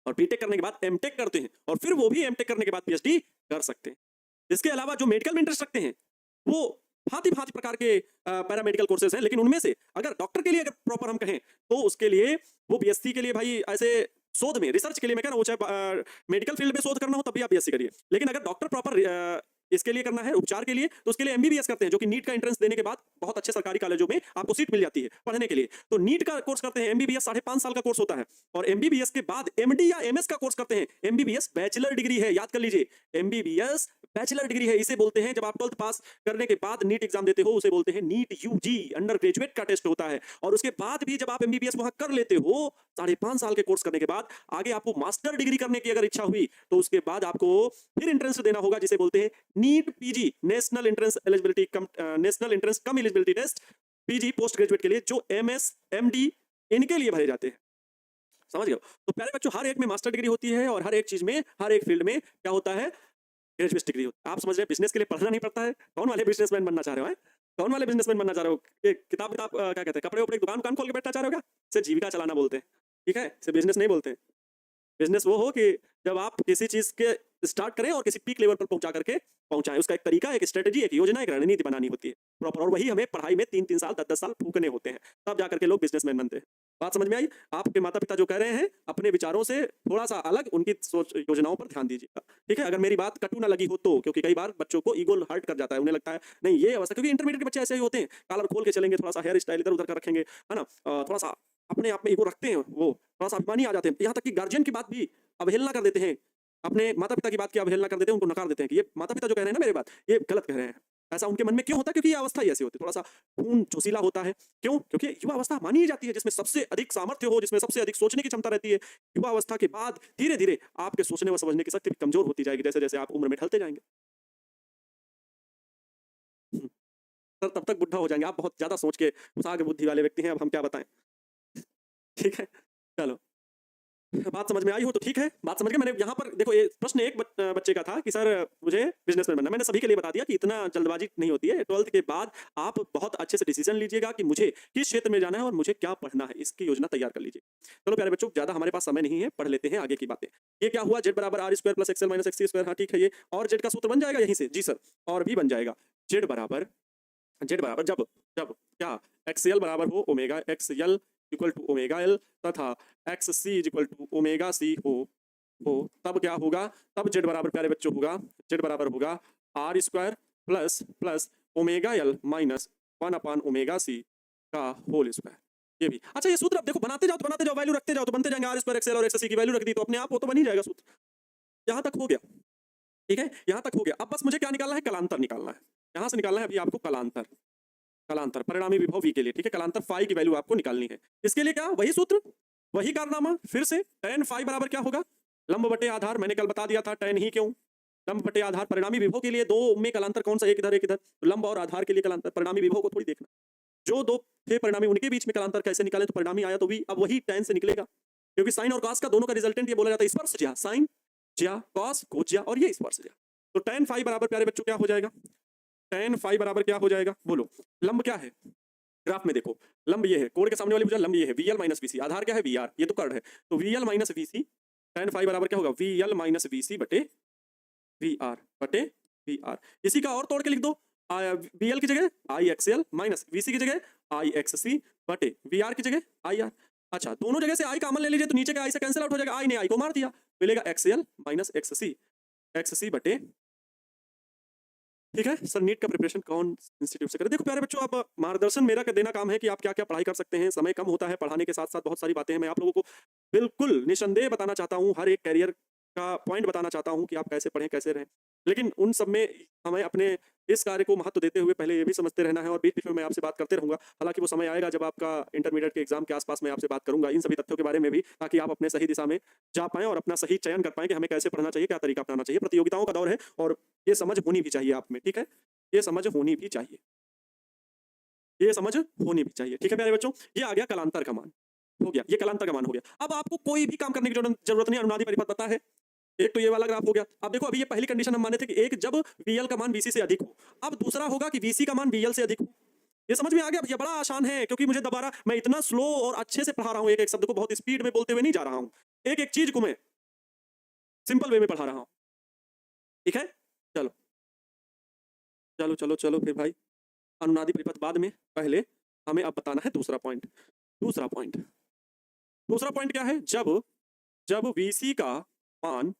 और बीटेक करने के बाद एमटेक करते हैं और फिर वो भी एमटेक करने के बाद पीएचडी कर सकते हैं। इसके अलावा जो मेडिकल में इंटरेस्ट रखते हैं, वो भांति भांति प्रकार के पैरामेडिकल कोर्सेज हैं, लेकिन उनमें से अगर डॉक्टर के लिए अगर प्रॉपर हम कहें तो उसके लिए वो बीएससी के लिए भाई ऐसे शोध में, रिसर्च के लिए मैं कह रहा हूँ, चाहे मेडिकल फील्ड में शोध करना हो तब भी आप बीएससी करिए, लेकिन अगर डॉक्टर प्रॉपर इसके लिए करना है, उपचार के लिए, तो उसके लिए एमबीबीएस करते हैं, जो कि नीट का एंट्रेंस देने के बाद बहुत अच्छे सरकारी कॉलेजों में आपको सीट मिल जाती है पढ़ने के लिए। तो नीट का कोर्स करते हैं, एमबीबीएस 5.5 साल का कोर्स होता है और एमबीबीएस के बाद एमडी या एमएस का कोर्स करते हैं। एमबीबीएस बैचलर डिग्री है, याद कर लीजिए, एमबीबीएस बैचलर डिग्री है। इसे बोलते हैं, जब आप 12th पास करने के बाद नीट एग्जाम देते हो, उसे बोलते हैं नीट यूजी, अंडर ग्रेजुएट का टेस्ट होता है। और उसके बाद भी जब आप एमबीबीएस वहां कर लेते हो 5.5 साल के कोर्स करने के बाद, आगे आपको मास्टर डिग्री करने की अगर इच्छा हुई तो उसके बाद आपको फिर एंट्रेंस देना होगा, जिसे बोलते हैं NEET PG, national entrance cum eligibility test, PG post graduate के लिए, जो एमएस एमडी इनके लिए भरे जाते हैं। समझ गए? तो प्यारे बच्चों, हर एक में मास्टर डिग्री होती है और हर एक चीज में, हर एक फील्ड में क्या होता है, ग्रेजुएट डिग्री होती है। आप समझ रहे हैं बिजनेस के लिए पढ़ना नहीं पड़ता है? कौन वाले बिजनेसमैन बनना चाह रहे हो? कौन वाले बिजनेसमैन बनना चाह रहे हो? किताब क्या कहते हैं, कपड़े उपड़े दुकान खोल के बैठना चाह रहे हो क्या? इसे जीविका चलाना बोलते हैं, ठीक है, इसे बिजनेस नहीं बोलते हैं। बिजनेस वो हो कि जब आप किसी चीज के स्टार्ट करें और किसी पीक लेवल पर पहुंचा करके पहुंचाएं, उसका एक तरीका, एक स्ट्रेटजी, एक योजना, एक रणनीति बनानी होती है प्रॉपर, और वही हमें पढ़ाई में 3-3 साल 10-10 साल फूकने होते हैं, तब जाकर के लोग बिजनेसमैन बनते हैं। बात समझ में आई? आपके माता पिता जो कह रहे हैं, अपने विचारों से थोड़ा सा अलग उनकी सोच योजनाओं पर ध्यान दीजिएगा, ठीक है? अगर मेरी बात कटु ना लगी हो तो, क्योंकि कई बार बच्चों को ईगो हर्ट कर जाता है, उन्हें लगता है नहीं ये अवस्था, क्योंकि इंटरमीडिएट के बच्चे ऐसे ही होते हैं, कॉलर खोल के चलेंगे, थोड़ा सा हेयर स्टाइल इधर उधर कर रखेंगे, है ना, थोड़ा सा अपने आप में ईगो रखते हैं, वो थोड़ा सा अभिमानी आ जाते हैं, यहाँ तक कि गार्जियन की बात भी अवहेलना कर देते हैं, अपने माता पिता की बात की अवहेलना कर देते हैं, उनको नकार देते हैं कि ये माता पिता जो कह रहे हैं ना मेरे बात, ये गलत कह रहे हैं। ऐसा उनके मन में क्यों होता है? क्योंकि ये अवस्था ही ऐसी होती है, थोड़ा सा खून जोशीला होता है। क्यों? क्योंकि युवा अवस्था मानी जाती है जिसमें सबसे अधिक सामर्थ्य हो, जिसमें सबसे अधिक सोचने की क्षमता रहती है। युवा अवस्था के बाद धीरे धीरे आपके सोचने व समझने की शक्ति भी कमजोर होती जाएगी, जैसे जैसे आप उम्र में ढलते जाएंगे। सर तब तक बुढ़ा हो जाएंगे आप, बहुत ज्यादा सोच के उसाग बुद्धि वाले व्यक्ति हैं, अब हम क्या बताएं। ठीक है, चलो, बात समझ में आई हो तो ठीक है। बात समझ गए? मैंने यहाँ पर देखो, ये प्रश्न एक बच्चे का था कि सर मुझे बिजनेसमैन बनना। मैंने सभी के लिए बता दिया कि इतना जल्दबाजी नहीं होती है। 12th के बाद आप बहुत अच्छे से डिसीजन लीजिएगा कि मुझे किस क्षेत्र में जाना है और मुझे क्या पढ़ना है, इसकी योजना तैयार कर लीजिए। चलो प्यारे बच्चों, ज्यादा हमारे पास समय नहीं है, पढ़ लेते हैं आगे की बातें। ये क्या हुआ, जेड बराबर R square plus XL minus X square, हाँ ठीक है ये, और जेड का सूत्र बन जाएगा यहीं से? जी सर, और भी बन जाएगा। जेड बराबर जब जब क्या एक्सएल बराबर हो omega XL equal to omega L, तथा X C equal to omega C हो, हो तब क्या होगा, तब जेड बराबर प्यारे बच्चों होगा, जेड बराबर होगा R square plus plus omega L minus 1/ओमेगा सी का होल स्क्वायर। ये भी अच्छा, ये सूत्र अब देखो बनाते जाओ वैल्यू रखते जाओ तो बनते जाएंगे। आर स्क्वायर एक्सएल और एक्स सी की वैल्यू रख दी तो अपने आप वो तो बन ही जाएगा सूत्र। यहाँ तक हो गया, ठीक है, यहाँ तक हो गया। अब बस मुझे क्या निकालना है, कलांतर निकालना है। यहाँ से निकालना है अभी आपको कलांतर, कलांतर परिणामी विभव v के लिए, ठीक है, कलांतर फाई की वैल्यू आपको निकालनी है। इसके लिए क्या, वही सूत्र वही कारनामा फिर से, tan फाई बराबर क्या होगा, लंब बटे आधार। मैंने कल बता दिया था tan ही क्यों, लंब बटे आधार। परिणामी विभव के लिए दो में कलांतर कौन सा, एक इधर एक इधर, तो लंब और आधार के लिए कलांतर। परिणामी विभव को थोड़ी देखना, जो दो थे परिणामी उनके बीच में कलांतर कैसे निकालें, तो परिणामी आया तो भी अब वही tan से निकलेगा, क्योंकि साइन और कॉस का दोनों का रिजल्टेंट ये बोला जाता है स्पर्श ज्या, साइन ज्या कॉस कोज्या और ये स्पर्श ज्या। तो tan फाई बराबर प्यारे बच्चों क्या हो जाएगा, tan फाई बराबर क्या हो जाएगा, बोलो। लंब क्या है, ग्राफ में देखो, लंब ये है, कोण के सामने वाली भुजा लंब ये है, VL माइनस VC, आधार क्या है VR, ये तो कर्ण है, तो VL minus VC, tan phi बराबर क्या होगा, VL माइनस VC बटे VR बटे VR। इसी का और तोड़ के लिख दो, VL की जगह IXL माइनस VC की जगह IXC बटे VR की जगह IR। अच्छा, दोनों जगह से I कॉमन ले लीजिए तो नीचे का I से कैंसिल आउट हो जाएगा, I ने I को मार दिया, मिलेगा XL माइनस XC बटे, ठीक है। सर नीट का प्रिपरेशन कौन इंस्टीट्यूट से करे, देखो प्यारे बच्चों, आप मार्गदर्शन मेरा कर देना काम है कि आप क्या क्या पढ़ाई कर सकते हैं। समय कम होता है, पढ़ाने के साथ साथ बहुत सारी बातें हैं। मैं आप लोगों को बिल्कुल निसंदेह बताना चाहता हूँ, हर एक कैरियर का पॉइंट बताना चाहता हूँ कि आप कैसे पढ़ें कैसे रहें, लेकिन उन सब में हमें अपने इस कार्य को महत्व देते हुए पहले ये भी समझते रहना है, और बीच बीच में मैं आपसे बात करते रहूंगा। हालांकि वो समय आएगा जब आपका इंटरमीडिएट के एग्जाम के आसपास मैं आपसे बात करूंगा इन सभी तथ्यों के बारे में भी, ताकि आप अपने सही दिशा में जा पाएं और अपना सही चयन कर पाएं कि हमें कैसे पढ़ना चाहिए, क्या तरीका अपनाना चाहिए। प्रतियोगिताओं का दौर है और ये समझ होनी भी चाहिए आप में, ठीक है, ये समझ होनी भी चाहिए, ये समझ होनी भी चाहिए, ठीक है प्यारे बच्चों। ये आ गया कलांतर का मान, हो गया, ये कलांतर का मान हो गया। अब आपको कोई भी काम करने की जरूरत नहीं, अनुनादी परिपथ पता है। एक तो ये वाला ग्राफ हो गया। अब देखो, अभी ये पहली कंडीशन हम माने थे कि एक जब VL का मान VC से अधिक हो, अब दूसरा होगा कि VC का मान VL से अधिक हो। ये समझ में आ गया, ये बड़ा आसान है, क्योंकि मुझे दोबारा मैं इतना स्लो और अच्छे से पढ़ा रहा हूँ, एक एक शब्द को बहुत स्पीड में बोलते हुए नहीं जा रहा हूँ, एक एक चीज को मैं सिंपल वे में पढ़ा रहा हूँ, ठीक है। चलो चलो चलो चलो फिर भाई, अनुनादी परिपथ बाद में, पहले हमें अब बताना है दूसरा पॉइंट। दूसरा पॉइंट, दूसरा पॉइंट क्या है, जब जब VC का मान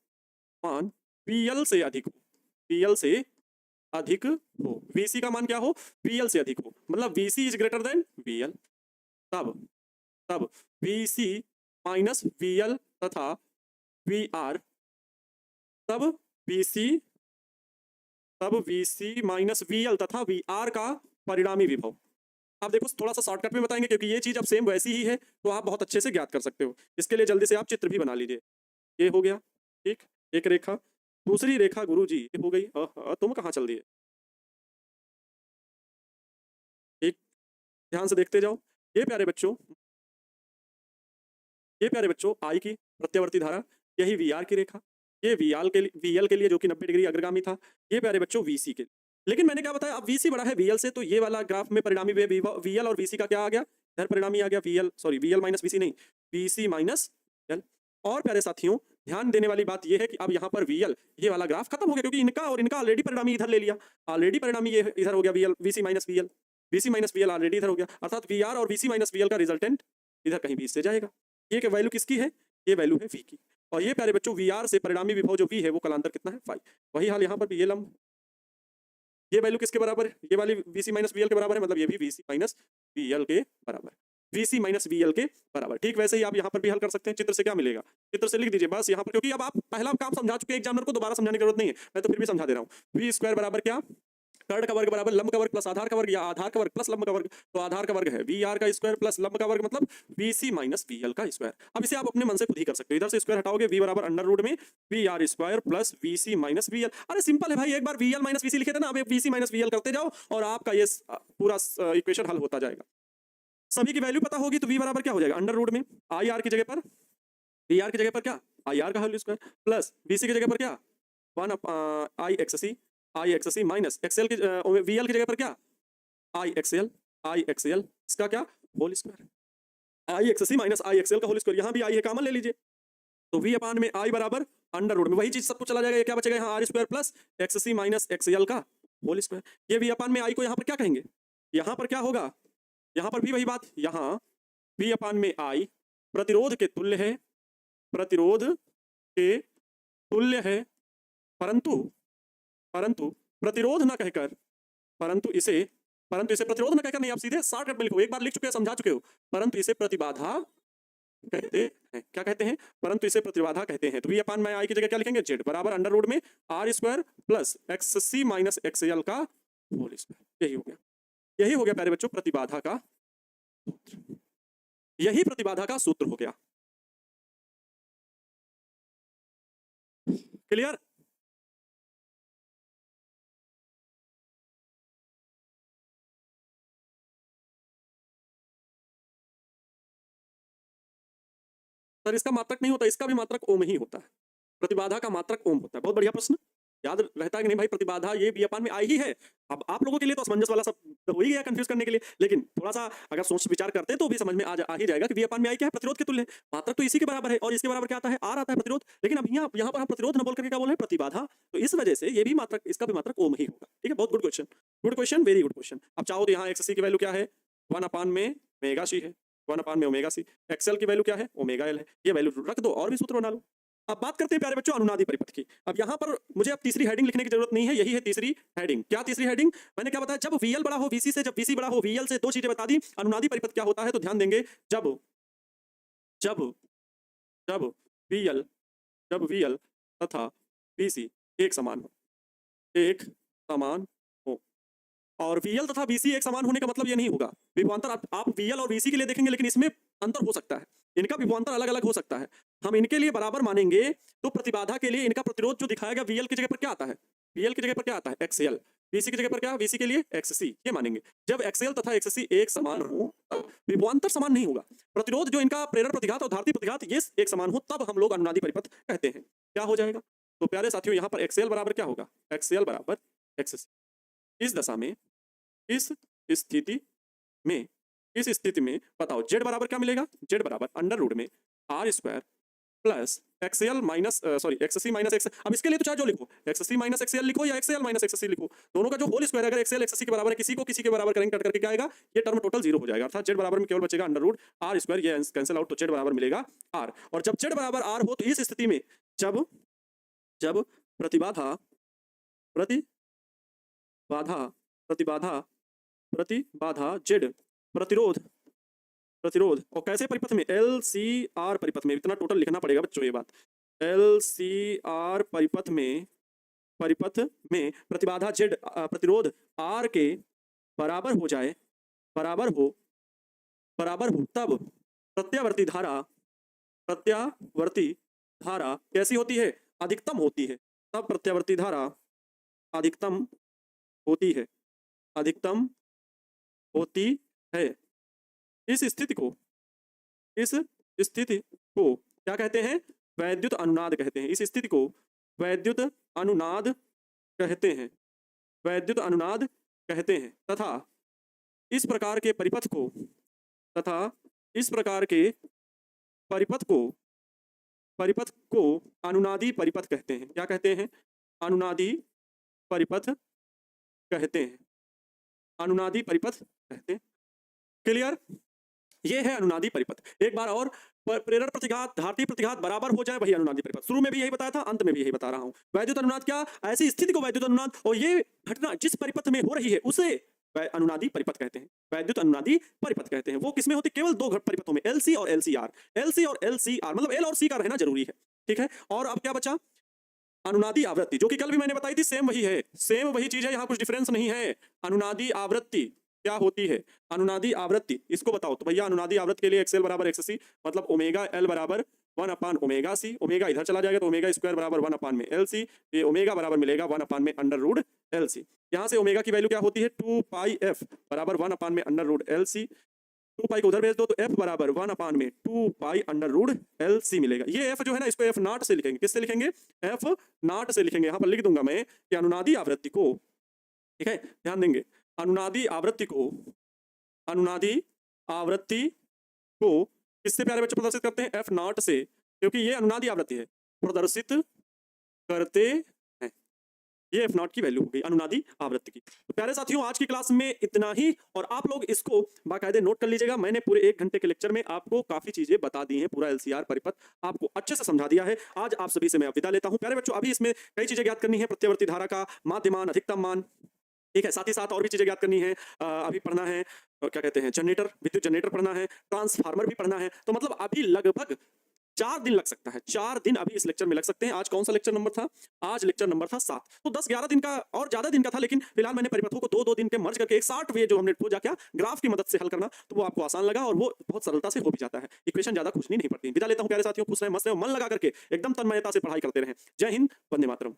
मान VL से अधिक हो, VL से अधिक हो, VC का मान क्या हो, VL से अधिक हो, मतलब VC is greater than VL, तब तब VC माइनस VL तथा VR, तब VC माइनस VL तथा VR का परिणामी विभव। आप देखो थोड़ा सा शॉर्टकट में बताएंगे, क्योंकि ये चीज अब सेम वैसी ही है, तो आप बहुत अच्छे से ज्ञात कर सकते हो। इसके लिए जल्दी से आप चित्र भी बना लीजिए। ये हो गया, ठीक, एक रेखा, दूसरी रेखा गुरुजी ये हो गई। तुम कहाँ चल दिए, ठीक, ध्यान से देखते जाओ। ये प्यारे बच्चों, ये प्यारे बच्चों I की प्रत्यावर्ती धारा, यही VR की रेखा, ये VL के लिए जो कि 90 डिग्री अग्रगामी था, ये प्यारे बच्चों VC के लिए। लेकिन मैंने क्या बताया, अब VC बड़ा है VL से, तो ये वाला ग्राफ में परिणामी VL और VC का क्या आ गया, इधर परिणामी आ गया VL माइनस VC नहीं, VC माइनस VL। और प्यारे साथियों, ध्यान देने वाली बात यह है कि अब यहाँ पर VL ये वाला ग्राफ खत्म हो गया, क्योंकि इनका और इनका ऑलरेडी परिणामी इधर ले लिया, ऑलरेडी परिणामी ये इधर हो गया VC माइनस VL ऑलरेडी इधर हो गया, अर्थात VR और VC माइनस VL का रिजल्टेंट इधर कहीं भी इससे जाएगा। ये वैल्यू किसकी है, ये वैल्यू है V की, और ये प्यारे बच्चों VR से परिणामी विभव जो V है वो कलांतर कितना है, फाई। वही हाल यहाँ पर भी, ये लंब, ये वैल्यू किसके बराबर है, ये वाली VC माइनस VL के बराबर है, मतलब ये भी VC माइनस VL के बराबर, VC माइनस VL के बराबर। ठीक वैसे ही आप यहाँ पर भी हल कर सकते हैं। चित्र से क्या मिलेगा, चित्र से लिख दीजिए बस यहाँ पर, क्योंकि अब आप पहला काम समझा चुके हैं, एग्जामिनर को दोबारा समझाने की जरूरत नहीं है, मैं तो फिर भी समझा दे रहा हूँ। V स्क्वायर बराबर क्या, कर्ण का वर्ग बराबर लंब का वर्ग प्लस आधार का वर्ग, या आधार का वर्ग प्लस लंब का वर्ग, तो आधार का वर्ग है VR का स्क्वायर प्लस लंब का वर्ग, मतलब VC माइनस VL का स्क्वायर। अब इसे आप अपने मन से खुद ही कर सकते हो, इधर से स्क्वायर हटाओगे, V बराबर अंडर रूट में VR square plus VC minus VL। अरे सिंपल है भाई, एक बार VL माइनस VC लिखे थे ना, अब VC माइनस VL करते जाओ और आपका ये पूरा इक्वेशन हल होता जाएगा। सभी की वैल्यू पता होगी तो V बराबर क्या हो जाएगा, अंडर रूट में IR की जगह पर, VR की जगह पर क्या IR का होल स्क्वायर, प्लस VC की जगह पर क्या 1 IXC माइनस XL की VL की जगह पर क्या IXL इसका क्या whole square, IXC minus IXL का होल स्क्वायर, यहाँ भी I है कॉमन ले लीजिए, तो V अपान में I बराबर अंडर रूट में वही चीज सबको चला जाएगा, ये क्या बचेगा यहाँ R square plus XC minus XL का होल स्क्वायर। ये V अपान में I को यहाँ पर क्या कहेंगे, यहाँ पर क्या होगा, यहाँ पर भी वही बात, यहाँ V अपान में I प्रतिरोध के तुल्य है, प्रतिरोध के तुल्य है, परंतु परंतु प्रतिरोध न कहकर, परंतु इसे प्रतिरोध न कहकर नहीं, आप सीधे शॉर्टकट में लिखो, एक बार लिख चुके हो, समझा चुके हो, परंतु इसे प्रतिबाधा कहते हैं। क्या कहते हैं? परंतु इसे प्रतिबाधा कहते हैं। तो v अपान में आई की जगह क्या लिखेंगे? z बराबर अंडर रूट में R square plus X C minus X L का होल स्क्वायर। यही हो गया, यही हो गया प्यारे बच्चों प्रतिबाधा का सूत्र, यही प्रतिबाधा का सूत्र हो गया। क्लियर? सर इसका मात्रक नहीं होता, इसका भी मात्रक ओम ही होता है, प्रतिबाधा का मात्रक ओम होता है। बहुत बढ़िया प्रश्न, याद रहता है कि नहीं भाई? प्रतिबाधा ये v अपान में आई ही है। अब आप लोगों के लिए तो असमंजस वाला सब हो ही गया कंफ्यूज करने के लिए, लेकिन थोड़ा सा अगर सोच विचार करते हैं तो भी समझ में आ ही जाएगा कि v अपान में आई क्या है? प्रतिरोध के तुल्य है। मात्रक तो इसी के बराबर है और इसके बराबर क्या आता है? आर आता है प्रतिरोध। लेकिन अब यहाँ पर हम प्रतिरोध न बोल करके क्या बोल रहे हैं? प्रतिबाधा। तो इस वजह से ये भी मात्रक, इसका भी मात्रक ओम ही होगा। ठीक है, बहुत good question, good question, very good question. अब चाहो तो यहाँ एक्स सी की वैल्यू क्या है? 1 अपान में ओमेगा सी है, 1 अपान में ओमेगा सी। एक्सएल की वैल्यू क्या है? ओमेगा एल है। ये वैल्यू रख दो और भी सूत्र बना लो। अब बात करते हैं प्यारे बच्चों अनुनादी परिपथ की। अब यहाँ पर मुझे अब तीसरी हेडिंग लिखने की जरूरत नहीं है, यही है तीसरी हेडिंग। क्या तीसरी हेडिंग? मैंने क्या बताया? जब VL बड़ा हो VC से, जब VC बड़ा हो VL से, दो चीजें बता दी। अनुनादी परिपथ क्या होता है तो ध्यान देंगे, जब जब जब VL जब VL तथा VC एक समान हो, एक समान हो। और VL तथा VC एक समान होने का मतलब ये नहीं होगा विभवांतर आप VL और VC के लिए देखेंगे, लेकिन इसमें अंतर हो सकता है, इनका विभवांतर अलग अलग हो सकता है। हम इनके लिए बराबर मानेंगे तो प्रतिबाधा के लिए इनका प्रतिरोध जो दिखाया गया VL की जगह पर क्या आता है? VL की जगह पर क्या आता है? XL। VC की जगह पर क्या? VC के लिए XC, ये मानेंगे। जब XL तथा XC एक समान हो, विभवांतर समान नहीं होगा, प्रतिरोध जो इनका प्रेरण प्रतिघात और धारती प्रतिघात ये एक समान हो, तब हम लोग अनुनादी परिपथ कहते हैं। क्या हो जाएगा? तो प्यारे साथियों यहाँ पर XL बराबर क्या होगा? XL बराबर XC। इस दशा में, इस स्थिति में, इस स्थिति में बताओ z बराबर क्या मिलेगा? z बराबर अंडर रूट में R square plus XL minus sorry XC minus X. अब इसके लिए तो चाहे जो लिखो, एक्ससी माइनस एक्सएल लिखो या एक्सएल माइनस एक्ससी लिखो, दोनों का जो होल स्क्वायर है, अगर एक्सएल एक्ससी के बराबर है, किसी को किसी के बराबर करेंगे, कट करके क्या आएगा? ये टर्म टोटल जीरो हो जाएगा, अर्थात z बराबर में केवल बचेगा अंडर रूट आर स्क्वायर, ये कैंसिल आउट, तो z बराबर मिलेगा आर। और जब z बराबर आर हो तो इस स्थिति में जब जब प्रतिबाधा प्रतिबाधा प्रतिबाधा प्रतिबाधा z प्रतिरोध प्रतिरोध और कैसे परिपथ में? LCR परिपथ में। इतना टोटल लिखना पड़ेगा बच्चों ये बात। LCR परिपथ में प्रतिबाधा Z प्रतिरोध R के बराबर हो जाए, बराबर हो तब प्रत्यावर्ती धारा कैसी होती है? अधिकतम होती है। तब प्रत्यावर्ती धारा अधिकतम होती है, अधिकतम होती है। इस स्थिति को क्या कहते हैं? वैद्युत अनुनाद कहते हैं। इस स्थिति को वैद्युत अनुनाद कहते हैं, वैद्युत अनुनाद कहते हैं। तथा इस प्रकार के परिपथ को अनुनादी परिपथ कहते हैं। क्या कहते हैं? अनुनादी परिपथ कहते हैं, अनुनादी परिपथ कहते हैं। क्लियर? ये है अनुनादी परिपथ। एक बार और, प्रेरण प्रतिघात धारती प्रतिघात बराबर हो जाए वही अनुनादी परिपथ। शुरू में भी यही बताया था, अंत में भी यही बता रहा हूं। वैद्युत अनुनाद क्या? ऐसी स्थिति को वैद्युत अनुनाद, और ये घटना जिस परिपथ में हो रही है उसे अनुनादी परिपथ कहते हैं, वैद्युत अनुनादी परिपथ कहते हैं। वो किसमें होती? केवल दो परिपथों में, LC और LCR। LC और LCR मतलब L और C का रहना जरूरी है, ठीक है। और अब क्या बचा? अनुनादी आवृत्ति, जो कि कल भी मैंने बताई थी, सेम वही है, सेम वही चीज है, यहाँ कुछ डिफरेंस नहीं है। अनुनादी आवृत्ति क्या होती है? अनुनादी आवृत्ति, इसको बताओ तो भैया। अनुनादी आवृत्ति के लिए XL बराबर XC मतलब ओमेगा L बराबर 1 अपान ओमेगा C, ओमेगा इधर चला जाएगा तो ओमेगा स्क्वायर बराबर 1 अपान में LC, ये ओमेगा बराबर मिलेगा 1 अपान में अंडर रूट LC। यहाँ से ओमेगा की वैल्यू क्या होती है? 2 पाई f बराबर 1 अपान में अंडर रूट LC। 2 पाई को उधर भेज दो तो f बराबर 1 अपान में 2 पाई अंडर रूट LC मिलेगा। ये f जो है ना, इसको f नॉट से लिखेंगे। किससे लिखेंगे? f नॉट से लिखेंगे। यहाँ पर लिख दूंगा मैं कि अनुनादी आवृत्ति को, ठीक है, ध्यान देंगे, अनुनादी आवृत्ति को किससे प्यारे बच्चे प्रदर्शित करते हैं? F नॉट से, क्योंकि ये अनुनादी आवृत्ति है, प्रदर्शित करते हैं। ये एफ नॉट की वैल्यू हो गई अनुनादी आवृत्ति की। तो प्यारे साथियों आज की क्लास में इतना ही, और आप लोग इसको बाकायदे नोट कर लीजिएगा। मैंने पूरे 1 घंटे के लेक्चर में आपको काफी चीजें बता दी हैं, पूरा एलसीआर परिपथ आपको अच्छे से समझा दिया है। आज आप सभी से मैं विदा लेता हूं। प्यारे बच्चों अभी इसमें कई चीजें ज्ञात करनी है, प्रत्यावर्ती धारा का माध्यमान, अधिकतम मान, ठीक है, साथ ही साथ और भी चीजें ज्ञात करनी है। अभी पढ़ना है क्या कहते हैं जनरेटर, विद्युत जनरेटर पढ़ना है, ट्रांसफार्मर भी पढ़ना है। तो मतलब अभी लगभग 4 दिन लग सकता है, 4 दिन अभी इस लेक्चर में लग सकते हैं। आज कौन सा लेक्चर नंबर था? आज लेक्चर नंबर था 7। तो 10-11 दिन का और ज्यादा दिन का था, लेकिन फिलहाल मैंने परिपथों को 2-2 दिन के मर्ज करके एक 60 वे जो हमने खोजा क्या ग्राफ की मदद से हल करना, तो वो आपको आसान लगा और वो बहुत सरलता से हो भी जाता है। इक्वेशन ज्यादा खोजनी नहीं पड़ती। विदा लेता हूं प्यारे साथियों, खुश रहें, मस्त रहें, मन लगा करके एकदम तन्मयता से पढ़ाई करते रहें। जय हिंद, वंदे मातरम।